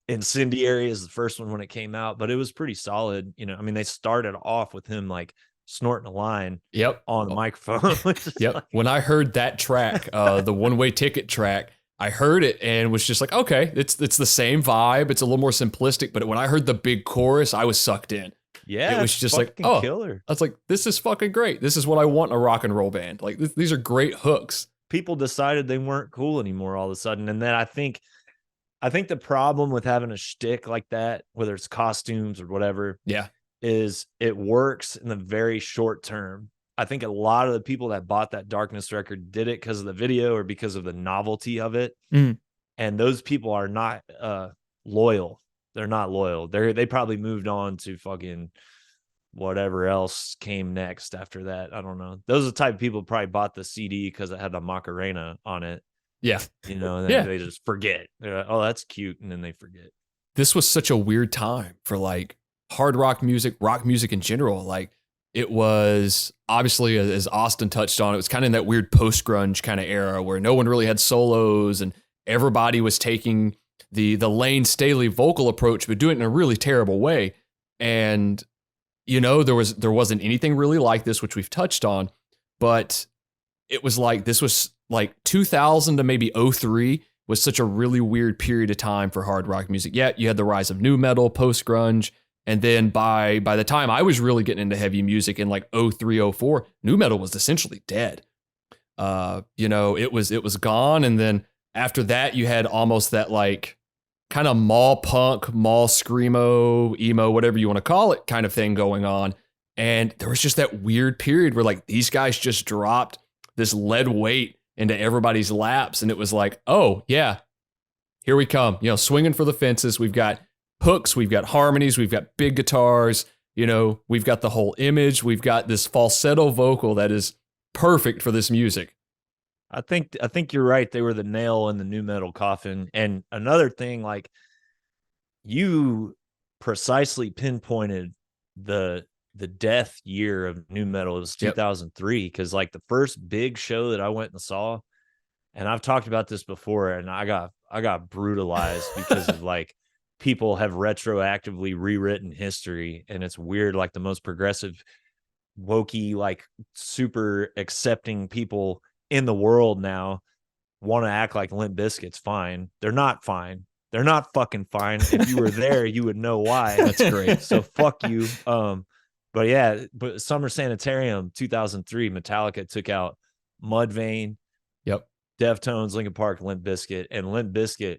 incendiary as the first one when it came out, but it was pretty solid. You know, I mean, they started off with him like snorting a line on the microphone.
Like, when I heard that track, the One-Way Ticket track, I heard it and was just like, okay, it's the same vibe. It's a little more simplistic, but when I heard the big chorus, I was sucked in.
Yeah,
it was just like, oh,
killer.
I was like, this is fucking great. This is what I want in a rock and roll band. Like these are great hooks.
People decided they weren't cool anymore all of a sudden, and then I think the problem with having a shtick like that, whether it's costumes or whatever, is it works in the very short term. I think a lot of the people that bought that Darkness record did it because of the video or because of the novelty of it. And those people are not loyal. They're not loyal. They probably moved on to fucking whatever else came next after that. I don't know. Those are the type of people who probably bought the CD because it had the Macarena on it.
Yeah.
You know, and then they just forget. They're like, oh, that's cute. And then they forget.
This was such a weird time for like hard rock music in general. Like, it was obviously, as Austin touched on, it was kind of in that weird post-grunge kind of era where no one really had solos and everybody was taking the Lane Staley vocal approach, but doing it in a really terrible way. And, you know, there wasn't anything really like this, which we've touched on, but it was like, this was like 2000 to maybe 03 was such a really weird period of time for hard rock music. Yeah, you had the rise of nu metal, post-grunge. And then by the time I was really getting into heavy music in like 03, 04, nu metal was essentially dead. You know, it was gone. And then after that, you had almost that like kind of mall punk, mall screamo, emo, whatever you want to call it kind of thing going on. And there was just that weird period where like these guys just dropped this lead weight into everybody's laps. And it was like, oh yeah, here we come, you know, swinging for the fences. We've got hooks, we've got harmonies, we've got big guitars, you know, we've got the whole image, we've got this falsetto vocal that is perfect for this music.
I think you're right. They were the nail in the nu metal coffin. And another thing, like, you precisely pinpointed the death year of nu metal. It was 2003, because like the first big show that I went and saw, and I've talked about this before, and I got brutalized because of like people have retroactively rewritten history, and it's weird. Like the most progressive, wokey, like super accepting people in the world now want to act like Limp Bizkit's fine. They're not fine. They're not fucking fine. If you were there, you would know why.
That's great.
So fuck you. But yeah, but Summer Sanitarium 2003, Metallica took out Mudvayne, Deftones, Linkin Park, Limp Bizkit, and Limp Bizkit.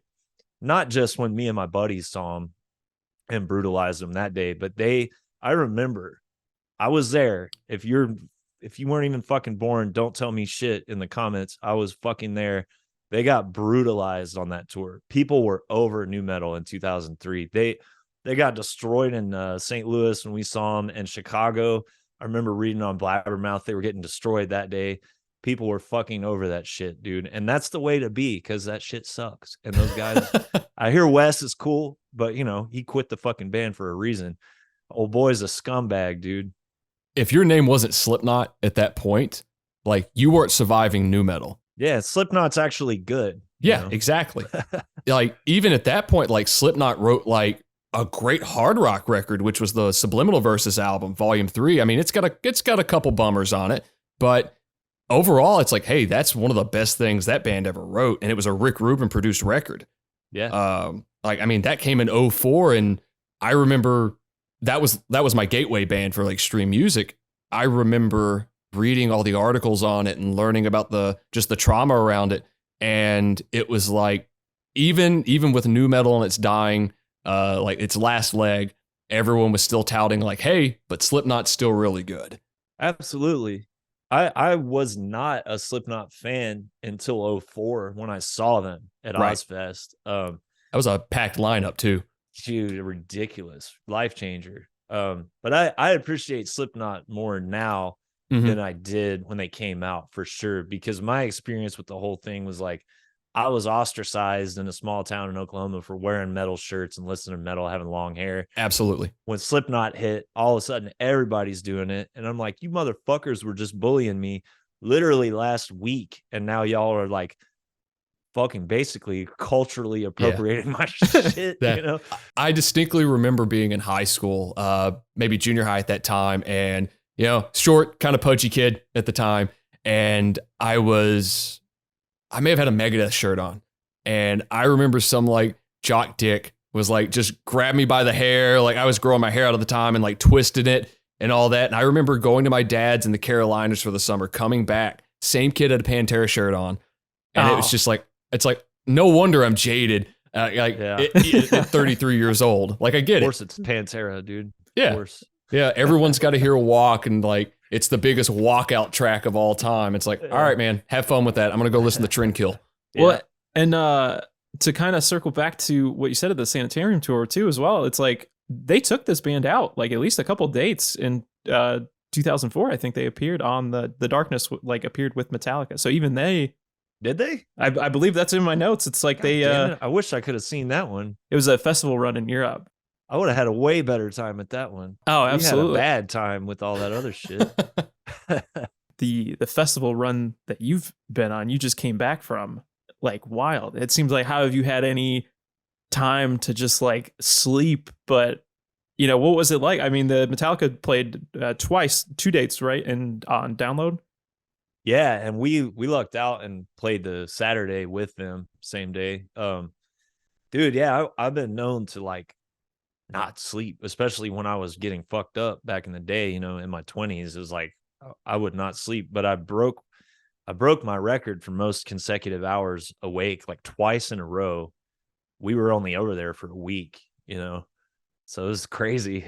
Not just when me and my buddies saw him, and brutalized them that day. But I remember I was there. If you weren't even fucking born, don't tell me shit in the comments. I was fucking there. They got brutalized on that tour. People were over nu metal in 2003. They got destroyed in St. Louis when we saw them, and Chicago. I remember reading on Blabbermouth they were getting destroyed that day. People were fucking over that shit, dude. And that's the way to be, because that shit sucks. And those guys, I hear Wes is cool, but you know, he quit the fucking band for a reason. Old boy's a scumbag, dude.
If your name wasn't Slipknot at that point, like you weren't surviving nu metal.
Yeah, Slipknot's actually good.
Yeah,
you know?
exactly. Like even at that point, like Slipknot wrote like a great hard rock record, which was the Subliminal Verses album, Volume 3. I mean, it's got a couple bummers on it, but overall, it's like, hey, that's one of the best things that band ever wrote, and it was a Rick Rubin produced record.
Yeah.
Like I mean, that came in 2004, and I remember that was my gateway band for like extreme music. I remember reading all the articles on it and learning about the trauma around it, and it was like even with nu metal and its dying, like its last leg, everyone was still touting like, hey, but Slipknot's still really good.
Absolutely. I was not a Slipknot fan until 2004 when I saw them at Ozfest.
That was a packed lineup too.
Dude, ridiculous, life changer. But I appreciate Slipknot more now than I did when they came out, for sure, because my experience with the whole thing was like, I was ostracized in a small town in Oklahoma for wearing metal shirts and listening to metal, having long hair.
Absolutely. When
Slipknot hit, all of a sudden everybody's doing it. And I'm like, you motherfuckers were just bullying me literally last week. And now y'all are like fucking basically culturally appropriating my shit. You know?
I distinctly remember being in high school, maybe junior high at that time. And, you know, short, kind of pudgy kid at the time. And I may have had a Megadeth shirt on, and I remember some like jock dick was like, just grabbed me by the hair. Like I was growing my hair out at the time and like twisted it and all that. And I remember going to my dad's in the Carolinas for the summer, coming back, same kid had a Pantera shirt on. And it was just like, it's like, no wonder I'm jaded. At 33 years old. Like I get it.
Of course it's Pantera, dude.
Yeah.
Of course.
Yeah. Everyone's got to hear a walk, and like, it's the biggest walkout track of all time. It's like, all right, man, have fun with that. I'm going to go listen to Trendkill.
Yeah. Well, and to kind of circle back to what you said of the Sanitarium tour too, as well, it's like they took this band out like at least a couple dates in 2004. I think they appeared on the Darkness, like appeared with Metallica. So even they
did they?
I believe that's in my notes. It's like
God, I wish I could have seen that one.
It was a festival run in Europe.
I would have had a way better time at that one.
Oh, absolutely.
We had a bad time with all that other shit.
The festival run that you've been on, you just came back from, like wild. It seems like, how have you had any time to just like sleep? But you know, what was it like? I mean, the Metallica played twice, 2 dates, right? And on Download.
Yeah, and we lucked out and played the Saturday with them same day. Dude, yeah, I've been known to like not sleep, especially when I was getting fucked up back in the day, you know, in my 20s. It was like I would not sleep, but I broke my record for most consecutive hours awake like twice in a row. We were only over there for a week, you know, so it was crazy.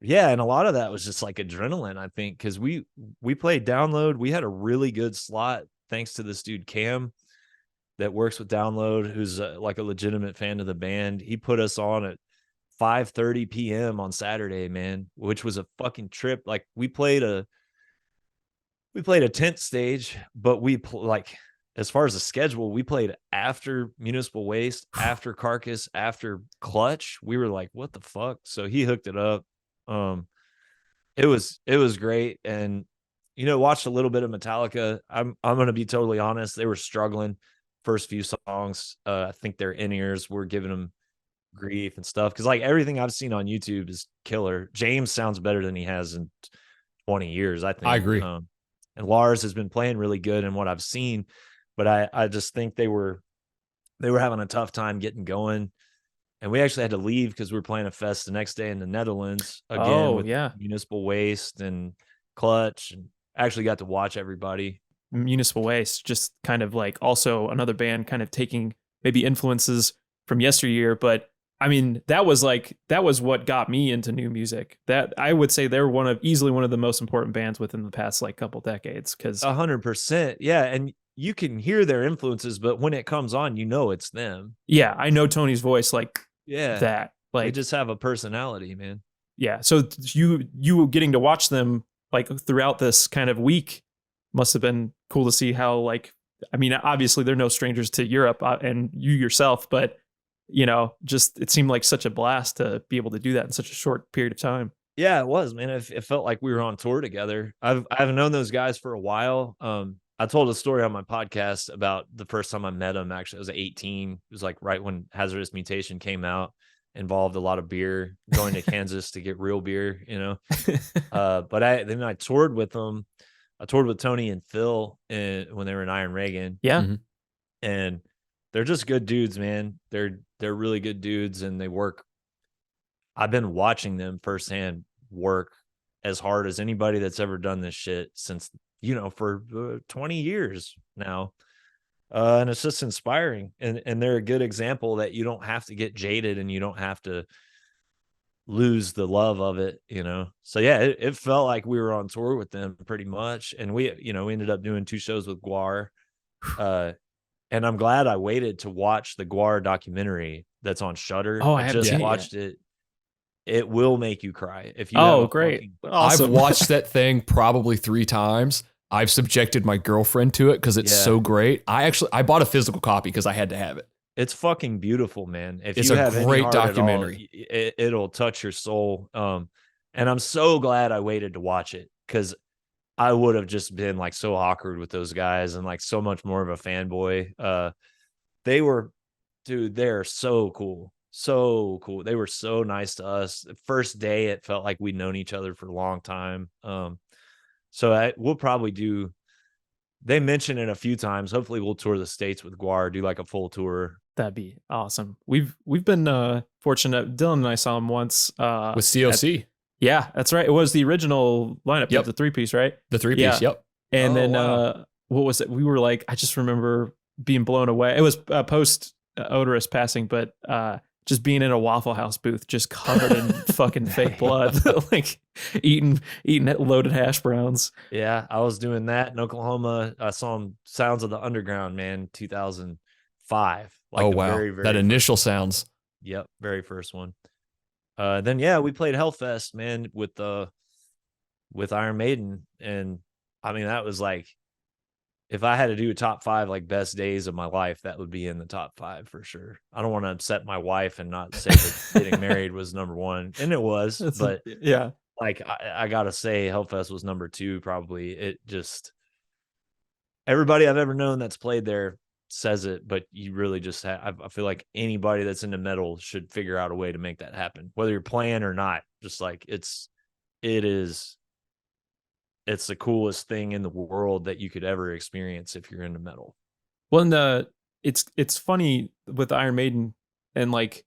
Yeah, and a lot of that was just like adrenaline, I think, because we played Download. We had a really good slot thanks to this dude Cam that works with Download, who's like a legitimate fan of the band. He put us on at 5:30 p.m. on Saturday, man, which was a fucking trip. Like we played a tent stage, but like as far as the schedule, we played after Municipal Waste, after Carcass, after Clutch. We were like, what the fuck? So he hooked it up. It was great. And you know, watched a little bit of Metallica. I'm gonna be totally honest, they were struggling first few songs. I think their in-ears were giving them grief and stuff, because like everything I've seen on YouTube is killer. James sounds better than he has in 20 years, I think.
I agree.
And Lars has been playing really good in what I've seen, but I just think they were having a tough time getting going. And we actually had to leave because we were playing a fest the next day in the Netherlands again with Municipal Waste and Clutch, and actually got to watch everybody.
Municipal Waste, just kind of like also another band kind of taking maybe influences from yesteryear, but I mean, that was what got me into new music. That I would say they're easily one of the most important bands within the past like couple decades. Cause
100%. Yeah. And you can hear their influences, but when it comes on, you know, it's them.
yeah, I know Tony's voice like
Yeah.
that.
They
Like,
just have a personality, man.
yeah. So you getting to watch them like throughout this kind of week must have been cool to see how like, I mean, obviously they're no strangers to Europe and you yourself, but you know, just it seemed like such a blast to be able to do that in such a short period of time.
Yeah, it was, man. It felt like we were on tour together. I've known those guys for a while. I told a story on my podcast about the first time I met them. Actually, I was 18. It was like right when Hazardous Mutation came out. Involved a lot of beer, going to Kansas to get real beer, you know. But I toured with them. I toured with Tony and Phil when they were in Iron Reagan.
Yeah.
Mm-hmm.
And they're just good dudes, man. They're really good dudes, and they work. I've been watching them firsthand work as hard as anybody that's ever done this shit since, you know, for 20 years now. And it's just inspiring. And they're a good example that you don't have to get jaded and you don't have to lose the love of it, you know? So yeah, it felt like we were on tour with them pretty much. And we ended up doing 2 shows with Guar. And I'm glad I waited to watch the Guar documentary that's on Shudder.
Oh, I
I
haven't
just
seen it
watched it. It will make you cry if you.
Oh,
have a
great.
fucking-
Awesome.
I've watched that thing probably 3 times. I've subjected my girlfriend to it because it's
Yeah.
so great. I bought a physical copy because I had to have it.
It's fucking beautiful, man. If
It's
you
a
have any
great
heart at all,
documentary.
it'll touch your soul. And I'm so glad I waited to watch it because I would have just been like so awkward with those guys and like so much more of a fanboy. They're so cool. So cool. They were so nice to us. The first day, it felt like we'd known each other for a long time. So we'll probably do. They mentioned it a few times. Hopefully, we'll tour the States with Guar, do like a full tour.
That'd be awesome. We've been fortunate. Dylan and I saw him once
With COC.
yeah, that's right. It was the original lineup.
Yep.
The 3-piece, right?
The 3-piece,
Yeah.
yep.
And
Oh,
then
wow.
what was it? We were like, I just remember being blown away. It was post Odorous passing, but just being in a Waffle House booth, just covered in fucking fake blood, like eating loaded hash browns.
Yeah, I was doing that in Oklahoma. I saw him Sounds of the Underground, man, 2005. Like
Oh,
the
wow.
very, very
That
first-
initial sounds.
Yep, very first one. Then yeah, we played Hellfest, man, with Iron Maiden, and I mean that was like, if I had to do a top 5 like best days of my life, that would be in the top 5 for sure. I don't want to upset my wife and not say that getting married was number 1, and it was, but
yeah,
like I gotta say, Hellfest was number 2 probably. It just, everybody I've ever known that's played there says it, but you really just I feel like anybody that's into metal should figure out a way to make that happen, whether you're playing or not. Just like it's the coolest thing in the world that you could ever experience if you're into metal.
well, and it's funny with Iron Maiden, and like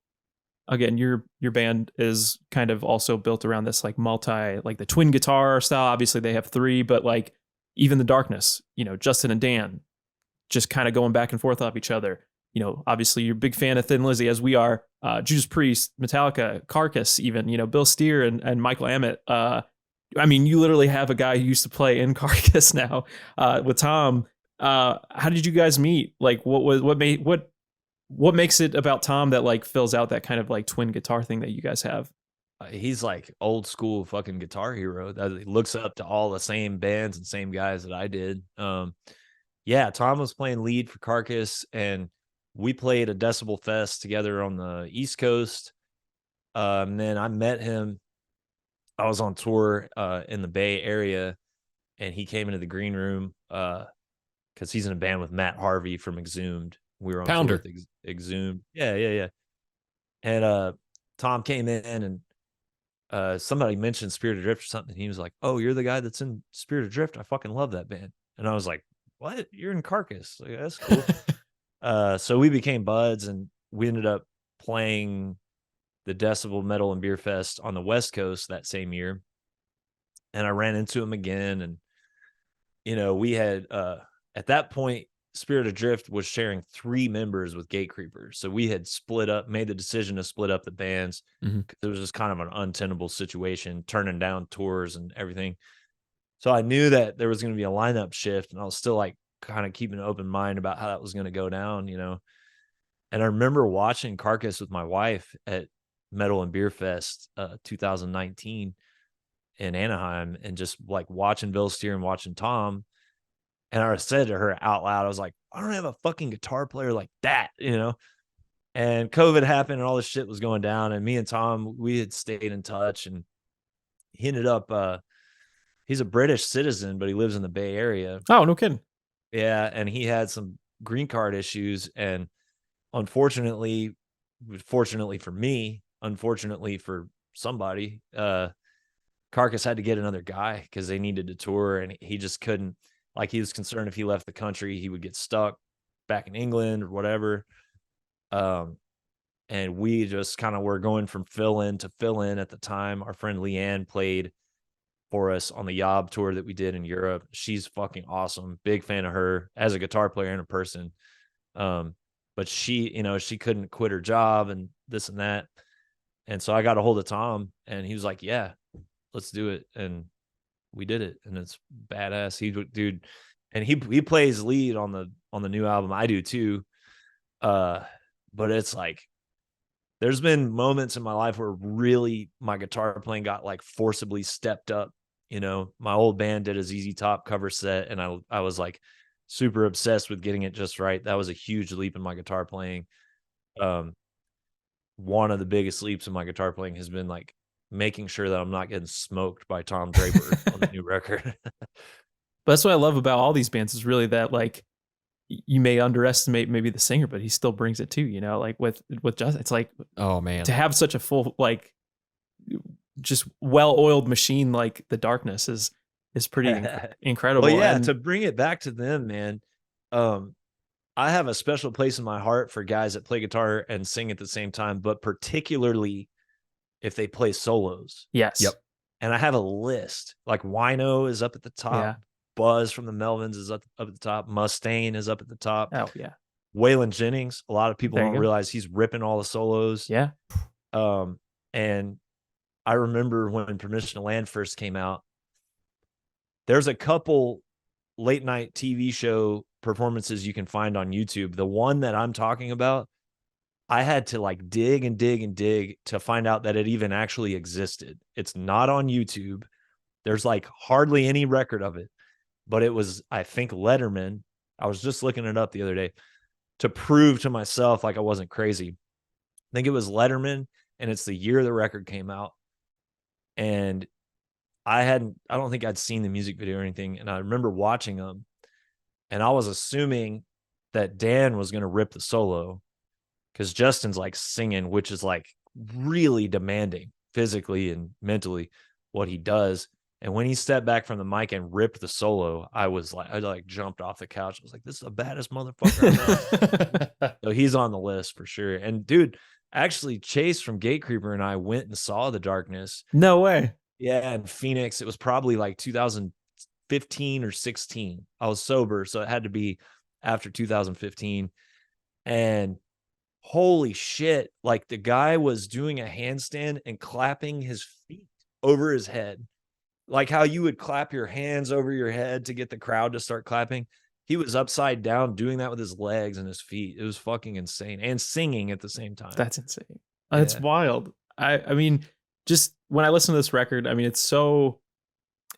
again, your band is kind of also built around this like like the twin guitar style. Obviously, they have 3, but like even the Darkness, you know, Justin and Dan, just kind of going back and forth off each other. You know, obviously you're a big fan of Thin Lizzy, as we are. Judas Priest, Metallica, Carcass, even, you know, Bill Steer and Michael Emmett. I mean, you literally have a guy who used to play in Carcass now with Tom. How did you guys meet? Like, what makes it about Tom that like fills out that kind of like twin guitar thing that you guys have?
He's like old school fucking guitar hero that he looks up to all the same bands and same guys that I did. Yeah, Tom was playing lead for Carcass, and we played a Decibel Fest together on the East Coast. Then I met him. I was on tour in the Bay Area, and he came into the green room because he's in a band with Matt Harvey from Exhumed. We were on
Pounder.
tour with Exhumed. Yeah. And Tom came in, and somebody mentioned Spirit Adrift or something. He was like, "Oh, you're the guy that's in Spirit Adrift. I fucking love that band." And I was like, "What? You're in Carcass? Like, that's cool." So we became buds, and we ended up playing the Decibel Metal and Beer Fest on the West Coast that same year. And I ran into him again, and you know, we had at that point Spirit Adrift was sharing 3 members with Gatecreeper. So we had split up, made the decision to split up the bands.
Mhm.
It was just kind of an untenable situation, turning down tours and everything. So I knew that there was going to be a lineup shift, and I was still like kind of keeping an open mind about how that was going to go down, you know. And I remember watching Carcass with my wife at Metal and Beer Fest 2019 in Anaheim, and just like watching Bill Steer and watching Tom. And I said to her out loud, I was like, I don't have a fucking guitar player like that, you know? And COVID happened and all this shit was going down. And me and Tom, we had stayed in touch, and he ended up, he's a British citizen, but he lives in the Bay Area.
Oh, no kidding.
Yeah. And he had some green card issues. And unfortunately, fortunately for me, unfortunately for somebody, Carcass had to get another guy because they needed to tour, and he just couldn't. Like, he was concerned if he left the country, he would get stuck back in England or whatever. And we just kind of were going from fill in to fill in at the time. Our friend Leanne played for us on the Yob tour that we did in Europe. She's fucking awesome. Big fan of her as a guitar player and a person. But she, you know, she couldn't quit her job and this and that. And so I got a hold of Tom, and he was like, yeah, let's do it. And we did it, and it's badass. Dude, and he plays lead on the new album. I do too. But it's like, there's been moments in my life where really my guitar playing got like forcibly stepped up. You know, my old band did a ZZ Top cover set, and I was like super obsessed with getting it just right. That was a huge leap in my guitar playing. One of the biggest leaps in my guitar playing has been like making sure that I'm not getting smoked by Tom Draper on the new record.
But that's what I love about all these bands, is really that, like, you may underestimate maybe the singer, but he still brings it too, you know, like with Justin, it's like,
Oh man.
to have such a full, like, just well-oiled machine like the Darkness is pretty incredible.
Well, yeah,
And
to bring it back to them, man. I have a special place in my heart for guys that play guitar and sing at the same time, but particularly if they play solos.
yes.
Yep.
And I have a list. Like Wino is up at the top.
Yeah.
Buzz from the Melvins is up at the top. Mustaine is up at the top.
Oh yeah.
Waylon Jennings, a lot of people
There you
don't
go.
realize he's ripping all the solos.
Yeah.
And I remember when Permission to Land first came out, there's a couple late night TV show performances you can find on YouTube. The one that I'm talking about, I had to like dig and dig and dig to find out that it even actually existed. It's not on YouTube. There's like hardly any record of it, but it was, I think, Letterman. I was just looking it up the other day to prove to myself like I wasn't crazy. I think it was Letterman, and it's the year the record came out. And I don't think I'd seen the music video or anything. And I remember watching them, and I was assuming that Dan was going to rip the solo, because Justin's like singing, which is like really demanding physically and mentally what he does. And when he stepped back from the mic and ripped the solo, I jumped off the couch. I was like, this is the baddest motherfucker I know. So he's on the list for sure. And dude, actually Chase from Gatecreeper and I went and saw The Darkness.
No way.
Yeah, in Phoenix. It was probably like 2015 or 16. I was sober, so it had to be after 2015. And holy shit, like the guy was doing a handstand and clapping his feet over his head. Like how you would clap your hands over your head to get the crowd to start clapping. He was upside down doing that with his legs and his feet. It was fucking insane. And singing at the same time.
That's insane. That's wild. I mean, just when I listen to this record, I mean, it's so,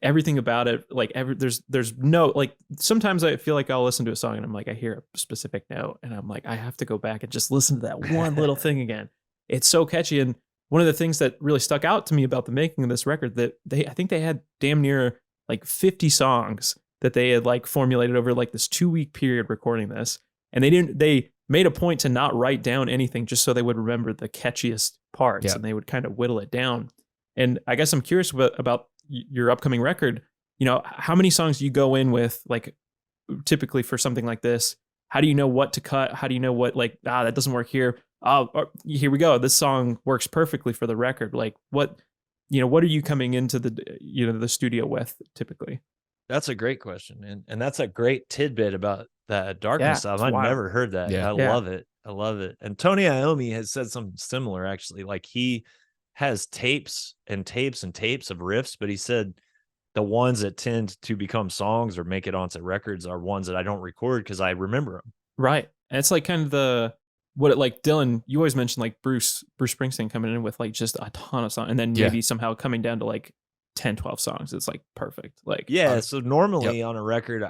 everything about it, like there's no, like, sometimes I feel like I'll listen to a song and I'm like, I hear a specific note and I'm like, I have to go back and just listen to that one little thing again. It's so catchy. And one of the things that really stuck out to me about the making of this record, that I think they had damn near like 50 songs that they had like formulated over like this 2-week period recording this. And they made a point to not write down anything just so they would remember the catchiest parts, and they would kind of whittle it down. And I guess I'm curious about your upcoming record. You know, how many songs do you go in with, like, typically for something like this? How do you know what to cut? How do you know what, like, that doesn't work here? Here we go. This song works perfectly for the record. Like, what are you coming into the studio with typically?
That's a great question, man. And that's a great tidbit about that Darkness
Yeah,
album.
it's
I
wild.
never heard that.
Yeah.
I
Yeah.
love it. I love it. And Tony Iommi has said something similar, actually. Like he has tapes and tapes and tapes of riffs, but he said the ones that tend to become songs or make it onto records are ones that I don't record because I remember them.
Right. And it's like kind of like Dylan, you always mentioned like Bruce Springsteen coming in with like just a ton of songs and then
Yeah.
maybe somehow coming down to like 10, 12 songs. It's like perfect. Like,
Yeah. So normally on a record,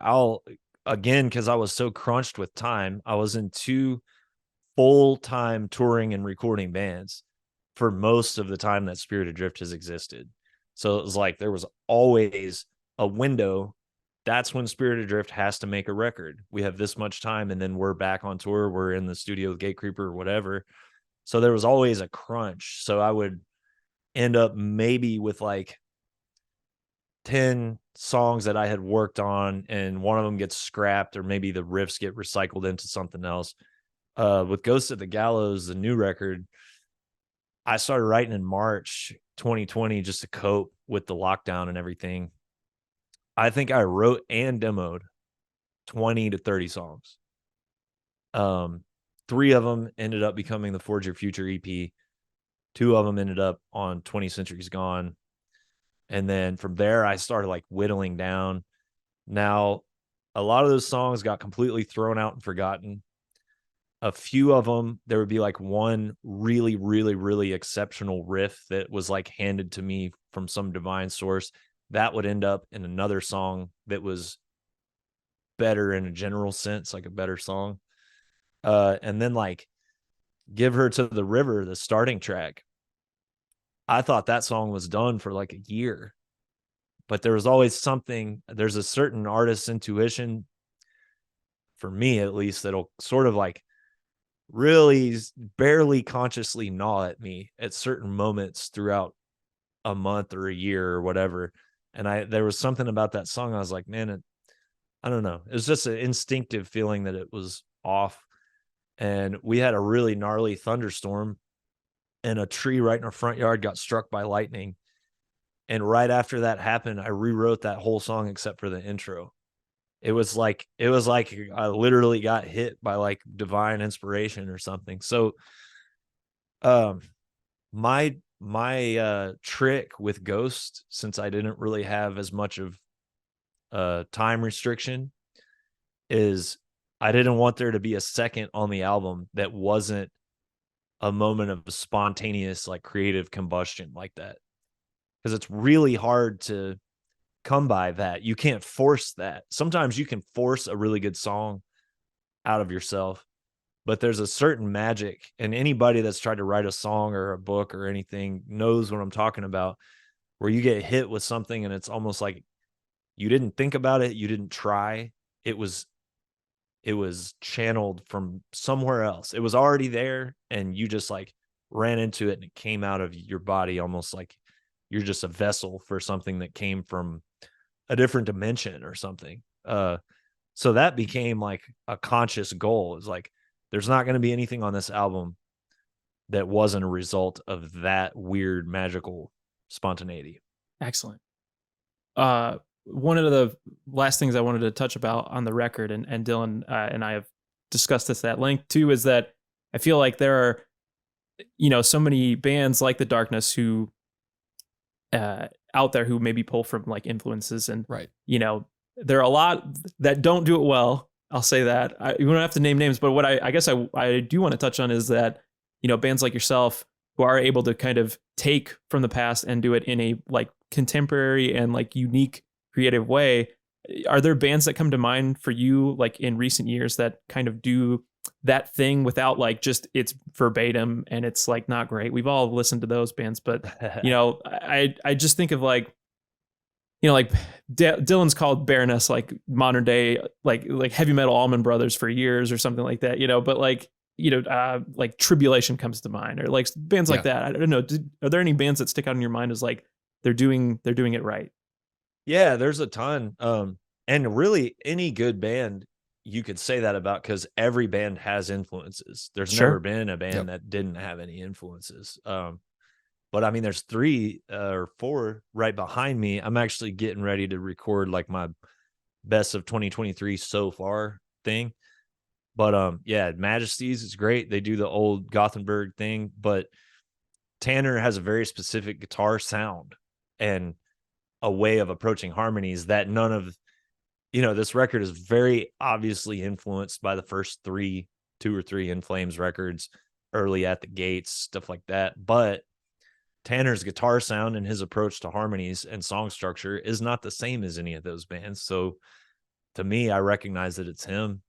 again, because I was so crunched with time, I was in 2 full-time touring and recording bands for most of the time that Spirit Adrift has existed. So it was like there was always a window. That's when Spirit Adrift has to make a record. We have this much time, and then we're back on tour. We're in the studio with Gatecreeper or whatever. So there was always a crunch. So I would end up maybe with like 10 songs that I had worked on, and one of them gets scrapped, or maybe the riffs get recycled into something else. With Ghost at the Gallows, the new record, I started writing in March 2020 just to cope with the lockdown and everything. I think I wrote and demoed 20 to 30 songs. 3 of them ended up becoming the Forge Your Future EP. 2 of them ended up on 20 Centuries Gone. And then from there, I started like whittling down. Now, a lot of those songs got completely thrown out and forgotten. A few of them, there would be like one really, really, really exceptional riff that was like handed to me from some divine source that would end up in another song that was better in a general sense, like a better song. And then like Give Her to the River, the starting track, I thought that song was done for like a year, but there was always something. There's a certain artist's intuition, for me at least, that'll sort of like really barely consciously gnaw at me at certain moments throughout a month or a year or whatever. And there was something about that song. I was like, man, I don't know. It was just an instinctive feeling that it was off. And we had a really gnarly thunderstorm, and a tree right in our front yard got struck by lightning. And right after that happened, I rewrote that whole song except for the intro. It was like I literally got hit by like divine inspiration or something. So my trick with Ghost, since I didn't really have as much of time restriction, is I didn't want there to be a second on the album that wasn't a moment of spontaneous like creative combustion like that, because it's really hard to come by that. You can't force that. Sometimes you can force a really good song out of yourself, but there's a certain magic, and anybody that's tried to write a song or a book or anything knows what I'm talking about, where you get hit with something and it's almost like you didn't think about it, you didn't try. It was channeled from somewhere else. It was already there, and you just like ran into it, and it came out of your body almost like you're just a vessel for something that came from a different dimension or something. So that became like a conscious goal. It's like, there's not going to be anything on this album that wasn't a result of that weird magical spontaneity.
excellent. One of the last things I wanted to touch about on the record, and Dylan and I have discussed this at length too, is that I feel like there are, so many bands like The Darkness who out there who maybe pull from like influences, and
Right.
There are a lot that don't do it well. I'll say that. You don't have to name names, but what I guess I do want to touch on is that bands like yourself who are able to kind of take from the past and do it in a like contemporary and like unique creative way. Are there bands that come to mind for you like in recent years that kind of do that thing without like just it's verbatim and it's like not great? We've all listened to those bands, but I just think of like like Dylan's called Baroness like modern day like heavy metal Allman Brothers for years or something like that, but like like Tribulation comes to mind, or like bands like that. I don't know. Are there any bands that stick out in your mind as like they're doing it right?
Yeah, there's a ton. And really any good band you could say that about, because every band has influences. There's
Sure.
never been a band that didn't have any influences. But But I mean, there's 3 or 4 right behind me. I'm actually getting ready to record like my best of 2023 so far thing. But yeah, Majesties is great. They do the old Gothenburg thing, but Tanner has a very specific guitar sound and a way of approaching harmonies that none of, this record is very obviously influenced by the first 2 or 3 In Flames records, early At the Gates, stuff like that. But Tanner's guitar sound and his approach to harmonies and song structure is not the same as any of those bands. So to me, I recognize that it's him.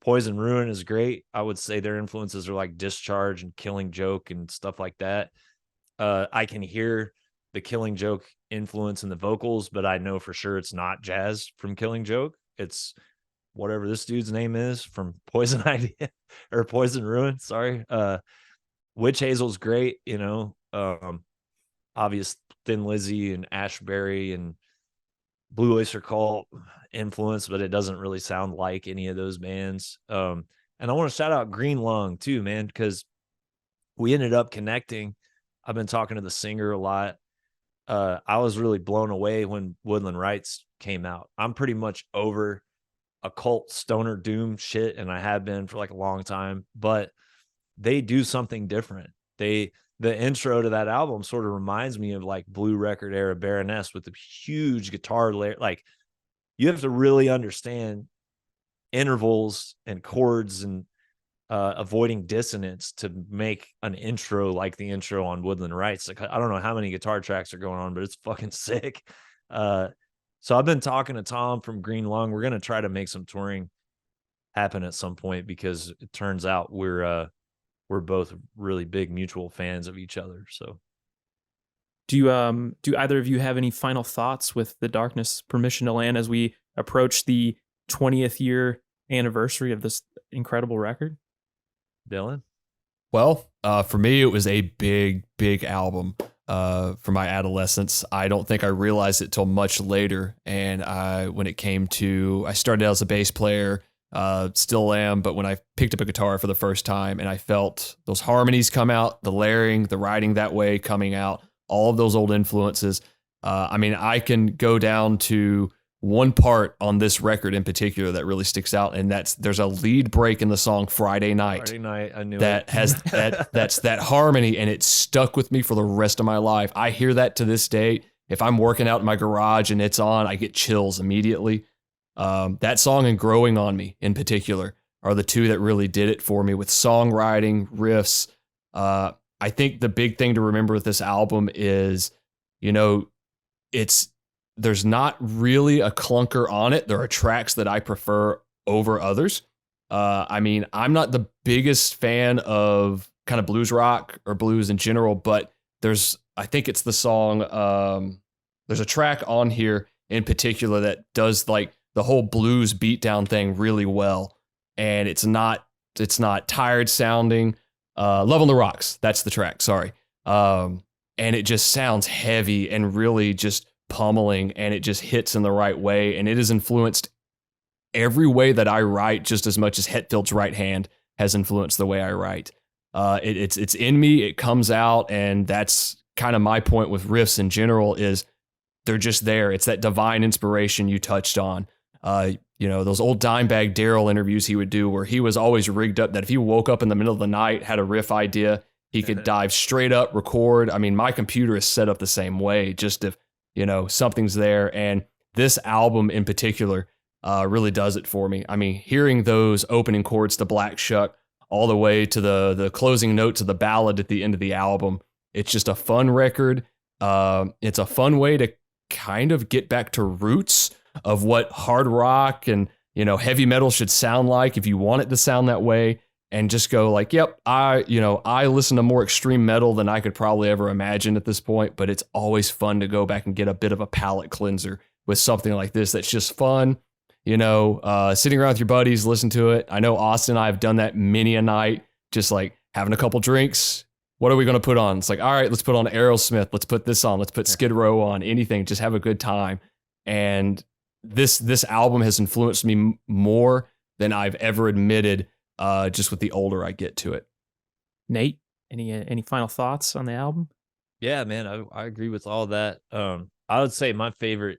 Poison Ruin is great. I would say their influences are like Discharge and Killing Joke and stuff like that. I can hear the Killing Joke influence in the vocals, but I know for sure it's not Jazz from Killing Joke. It's whatever this dude's name is from Poison Idea or Poison Ruin. Sorry. Witch Hazel's great, obvious Thin Lizzy and Ashbury and Blue Oyster Cult influence, but it doesn't really sound like any of those bands. And I want to shout out Green Lung too, man, because we ended up connecting. I've been talking to the singer a lot. I was really blown away when Woodland Rights came out. I'm pretty much over occult stoner doom shit, and I have been for like a long time, but they do something different. The intro to that album sort of reminds me of like Blue Record era Baroness with the huge guitar layer. Like, you have to really understand intervals and chords and avoiding dissonance to make an intro like the intro on Woodland Rights. Like, I don't know how many guitar tracks are going on, but it's fucking sick. So I've been talking to Tom from Green Lung. We're going to try to make some touring happen at some point, because it turns out we're both really big mutual fans of each other. So
Do either of you have any final thoughts with The Darkness Permission to Land as we approach the 20th year anniversary of this incredible record?
Dylan?
Well, for me, it was a big, big album for my adolescence. I don't think I realized it till much later. And when it came to, I started out as a bass player, still am, but when I picked up a guitar for the first time and I felt those harmonies come out, the layering, the writing that way coming out, all of those old influences. I can go down to one part on this record in particular that really sticks out, and there's a lead break in the song Friday Night.
I knew
that
it.
has that's that harmony, and it stuck with me for the rest of my life. I hear that to this day. If I'm working out in my garage and it's on, I get chills immediately. That song and Growing on Me in particular are the two that really did it for me with songwriting, riffs. I think the big thing to remember with this album is, there's not really a clunker on it. There are tracks that I prefer over others. I'm not the biggest fan of kind of blues rock or blues in general, but I think it's the song, there's a track on here in particular that does like the whole blues beatdown thing really well. And it's not tired sounding. Love on the Rocks. That's the track. Sorry. And it just sounds heavy and really just pummeling, and it just hits in the right way. And it has influenced every way that I write just as much as Hetfield's Right Hand has influenced the way I write. It's in me. It comes out. And that's kind of my point with riffs in general, is they're just there. It's that divine inspiration you touched on. Those old Dimebag Darrell interviews he would do where he was always rigged up that if he woke up in the middle of the night, had a riff idea, he could dive straight up, record. My computer is set up the same way, just if, something's there. And this album in particular really does it for me. Hearing those opening chords to Black Shuck all the way to the closing notes of the ballad at the end of the album, it's just a fun record. It's a fun way to kind of get back to roots of what hard rock and, heavy metal should sound like if you want it to sound that way, and just go like, yep, I listen to more extreme metal than I could probably ever imagine at this point, but it's always fun to go back and get a bit of a palate cleanser with something like this that's just fun, sitting around with your buddies, listen to it. I know Austin and I have done that many a night, just like having a couple drinks. What are we going to put on? It's like, all right, let's put on Aerosmith. Let's put this on. Let's put Skid Row on, anything, just have a good time. And this album has influenced me more than I've ever admitted, just with the older I get to it.
Nate, any final thoughts on the album?
Yeah, man, I agree with all that. I would say my favorite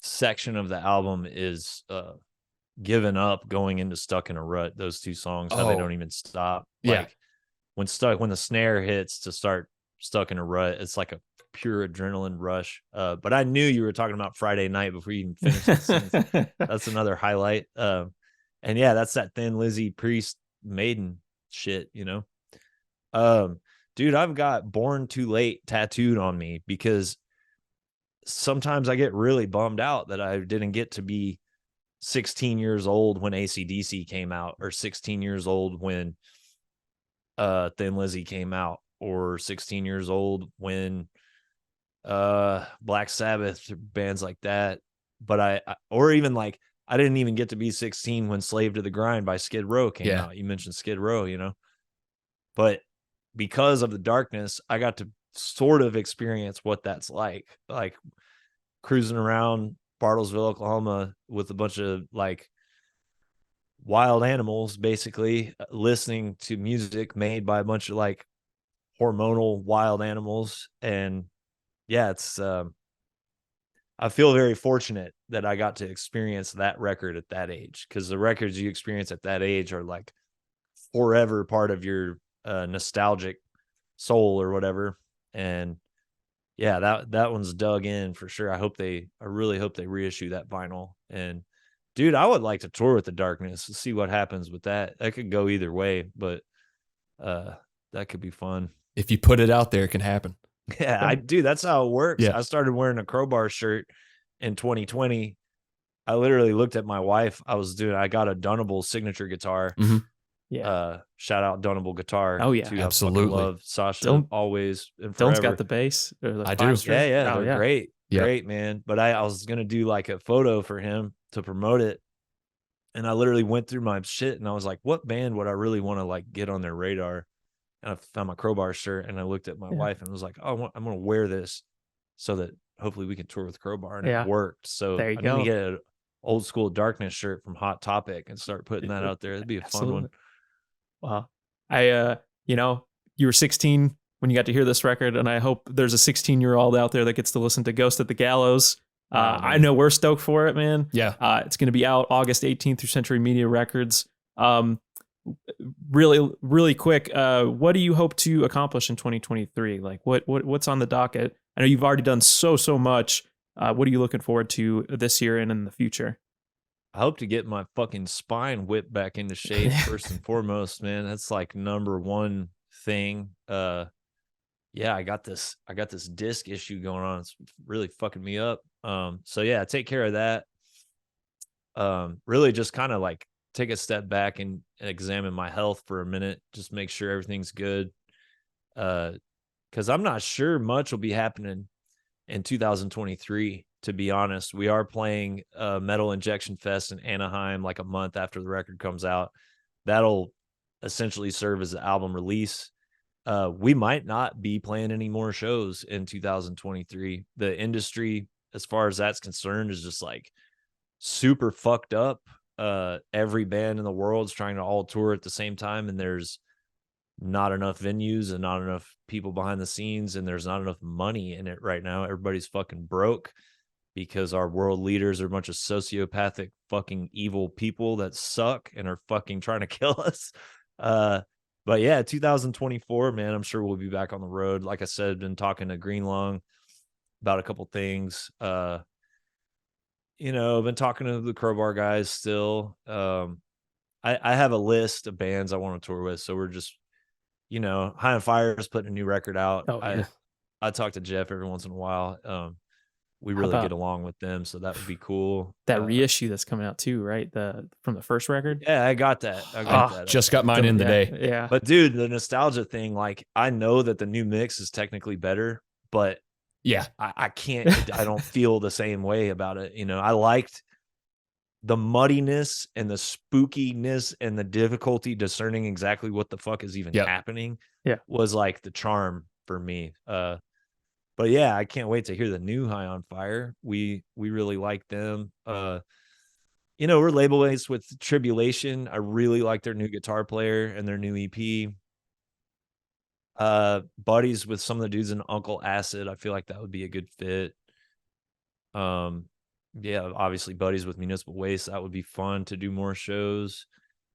section of the album is Given Up, Going Into Stuck in a Rut. Those two songs, how they
Oh.
don't even stop.
Yeah.
Like when the snare hits to start Stuck in a Rut, it's like a pure adrenaline rush. But I knew you were talking about Friday Night before you even finished the sentence. That's another highlight. And yeah, that's that Thin Lizzy Priest Maiden shit, you know. Dude, I've got Born Too Late tattooed on me because sometimes I get really bummed out that I didn't get to be 16 years old when AC/DC came out, or 16 years old when Thin Lizzy came out, or 16 years old when Black Sabbath, bands like that. But I or even like I didn't even get to be 16 when Slave to the Grind by Skid Row came out. You mentioned Skid Row, you know. But because of the darkness, I got to sort of experience what that's like cruising around Bartlesville, Oklahoma with a bunch of like wild animals, basically listening to music made by a bunch of like hormonal wild animals. And yeah, it's, I feel very fortunate that I got to experience that record at that age, because the records you experience at that age are like forever part of your nostalgic soul or whatever. And yeah, that one's dug in for sure. I really hope they reissue that vinyl. And dude, I would like to tour with the Darkness, see what happens with that. That could go either way, but that could be fun.
If you put it out there, it can happen.
Yeah, I do. That's how it works.
Yeah.
I started wearing a Crowbar shirt in 2020. I literally looked at my wife. I got a Dunnable signature guitar.
Mhm.
Yeah.
Shout out Dunnable Guitar.
Oh, yeah.
too. I
Absolutely.
fucking love Sasha
Dylan-
always and
Dylan's
forever.
got the bass. Or the
I
five
do.
string.
Yeah,
Oh,
they're great.
Yeah.
Great, man. But I was gonna do like a photo for him to promote it. And I literally went through my shit and I was like, what band would I really want to like get on their radar? And I found my Crowbar shirt and I looked at my wife and was like, oh, I'm gonna wear this so that hopefully we can tour with Crowbar. And
Yeah.
it worked. So
There you
I'm
go.
gonna get an old school Darkness shirt from Hot Topic and start putting that out there. That'd be a fun one.
Wow. You were 16 when you got to hear this record, and I hope there's a 16-year-old out there that gets to listen to Ghost at the Gallows. I know we're stoked for it, man.
Yeah.
It's going to be out August 18th through Century Media Records. Really, really quick, what do you hope to accomplish in 2023? Like, what's on the docket? I know you've already done so much. What are you looking forward to this year and in the future?
I hope to get my fucking spine whipped back into shape first and foremost, man. That's like number one thing. Yeah, I got this disc issue going on. It's really fucking me up. So yeah, take care of that. Really just kind of like take a step back and examine my health for a minute, just make sure everything's good. Because I'm not sure much will be happening in 2023. To be honest, we are playing Metal Injection Fest in Anaheim like a month after the record comes out. That'll essentially serve as the album release. We might not be playing any more shows in 2023. The industry, as far as that's concerned, is just like super fucked up. Every band in the world is trying to all tour at the same time, and there's not enough venues and not enough people behind the scenes, and there's not enough money in it right now. Everybody's fucking broke because our world leaders are a bunch of sociopathic fucking evil people that suck and are fucking trying to kill us. But yeah, 2024, man, I'm sure we'll be back on the road. Like I said, been talking to Greenlong about a couple things. I've been talking to the Crowbar guys still. I have a list of bands I want to tour with. So we're just, High on Fire is putting a new record out.
Oh, yeah.
I talk to Jeff every once in a while. We really get along with them, so that would be cool.
That reissue that's coming out too, right? From the first record.
Yeah, I got that.
Just got mine in today.
Yeah.
But dude, the nostalgia thing, like I know that the new mix is technically better, but
yeah,
I can't. I don't feel the same way about it. I liked the muddiness and the spookiness and the difficulty discerning exactly what the fuck is even happening.
Yeah,
was like the charm for me. But yeah, I can't wait to hear the new High on Fire. We really like them. We're label mates with Tribulation. I really like their new guitar player and their new EP. Buddies with some of the dudes in Uncle Acid. I feel like that would be a good fit. Yeah, obviously buddies with Municipal Waste. That would be fun to do more shows.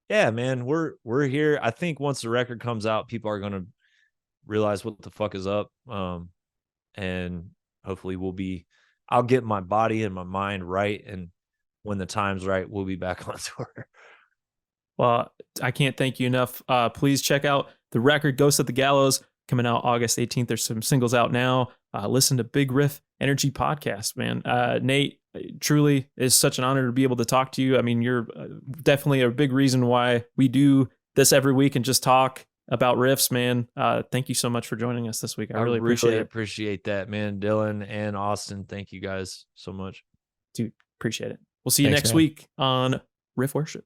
Yeah, man, we're here. I think once the record comes out, people are gonna realize what the fuck is up. And hopefully I'll get my body and my mind right, and when the time's right, we'll be back on tour.
Well, I can't thank you enough. Please check out the record Ghost at the Gallows, coming out August 18th. There's some singles out now. Listen to Big Riff Energy podcast, man. Nate, truly is such an honor to be able to talk to you. I mean, you're definitely a big reason why we do this every week and just talk about riffs, man. Thank you so much for joining us this week. I really appreciate it.
Appreciate that, man. Dylan and Austin, thank you guys so much.
Dude, appreciate it. We'll see you
Thanks,
next
man.
week on Riff Worship.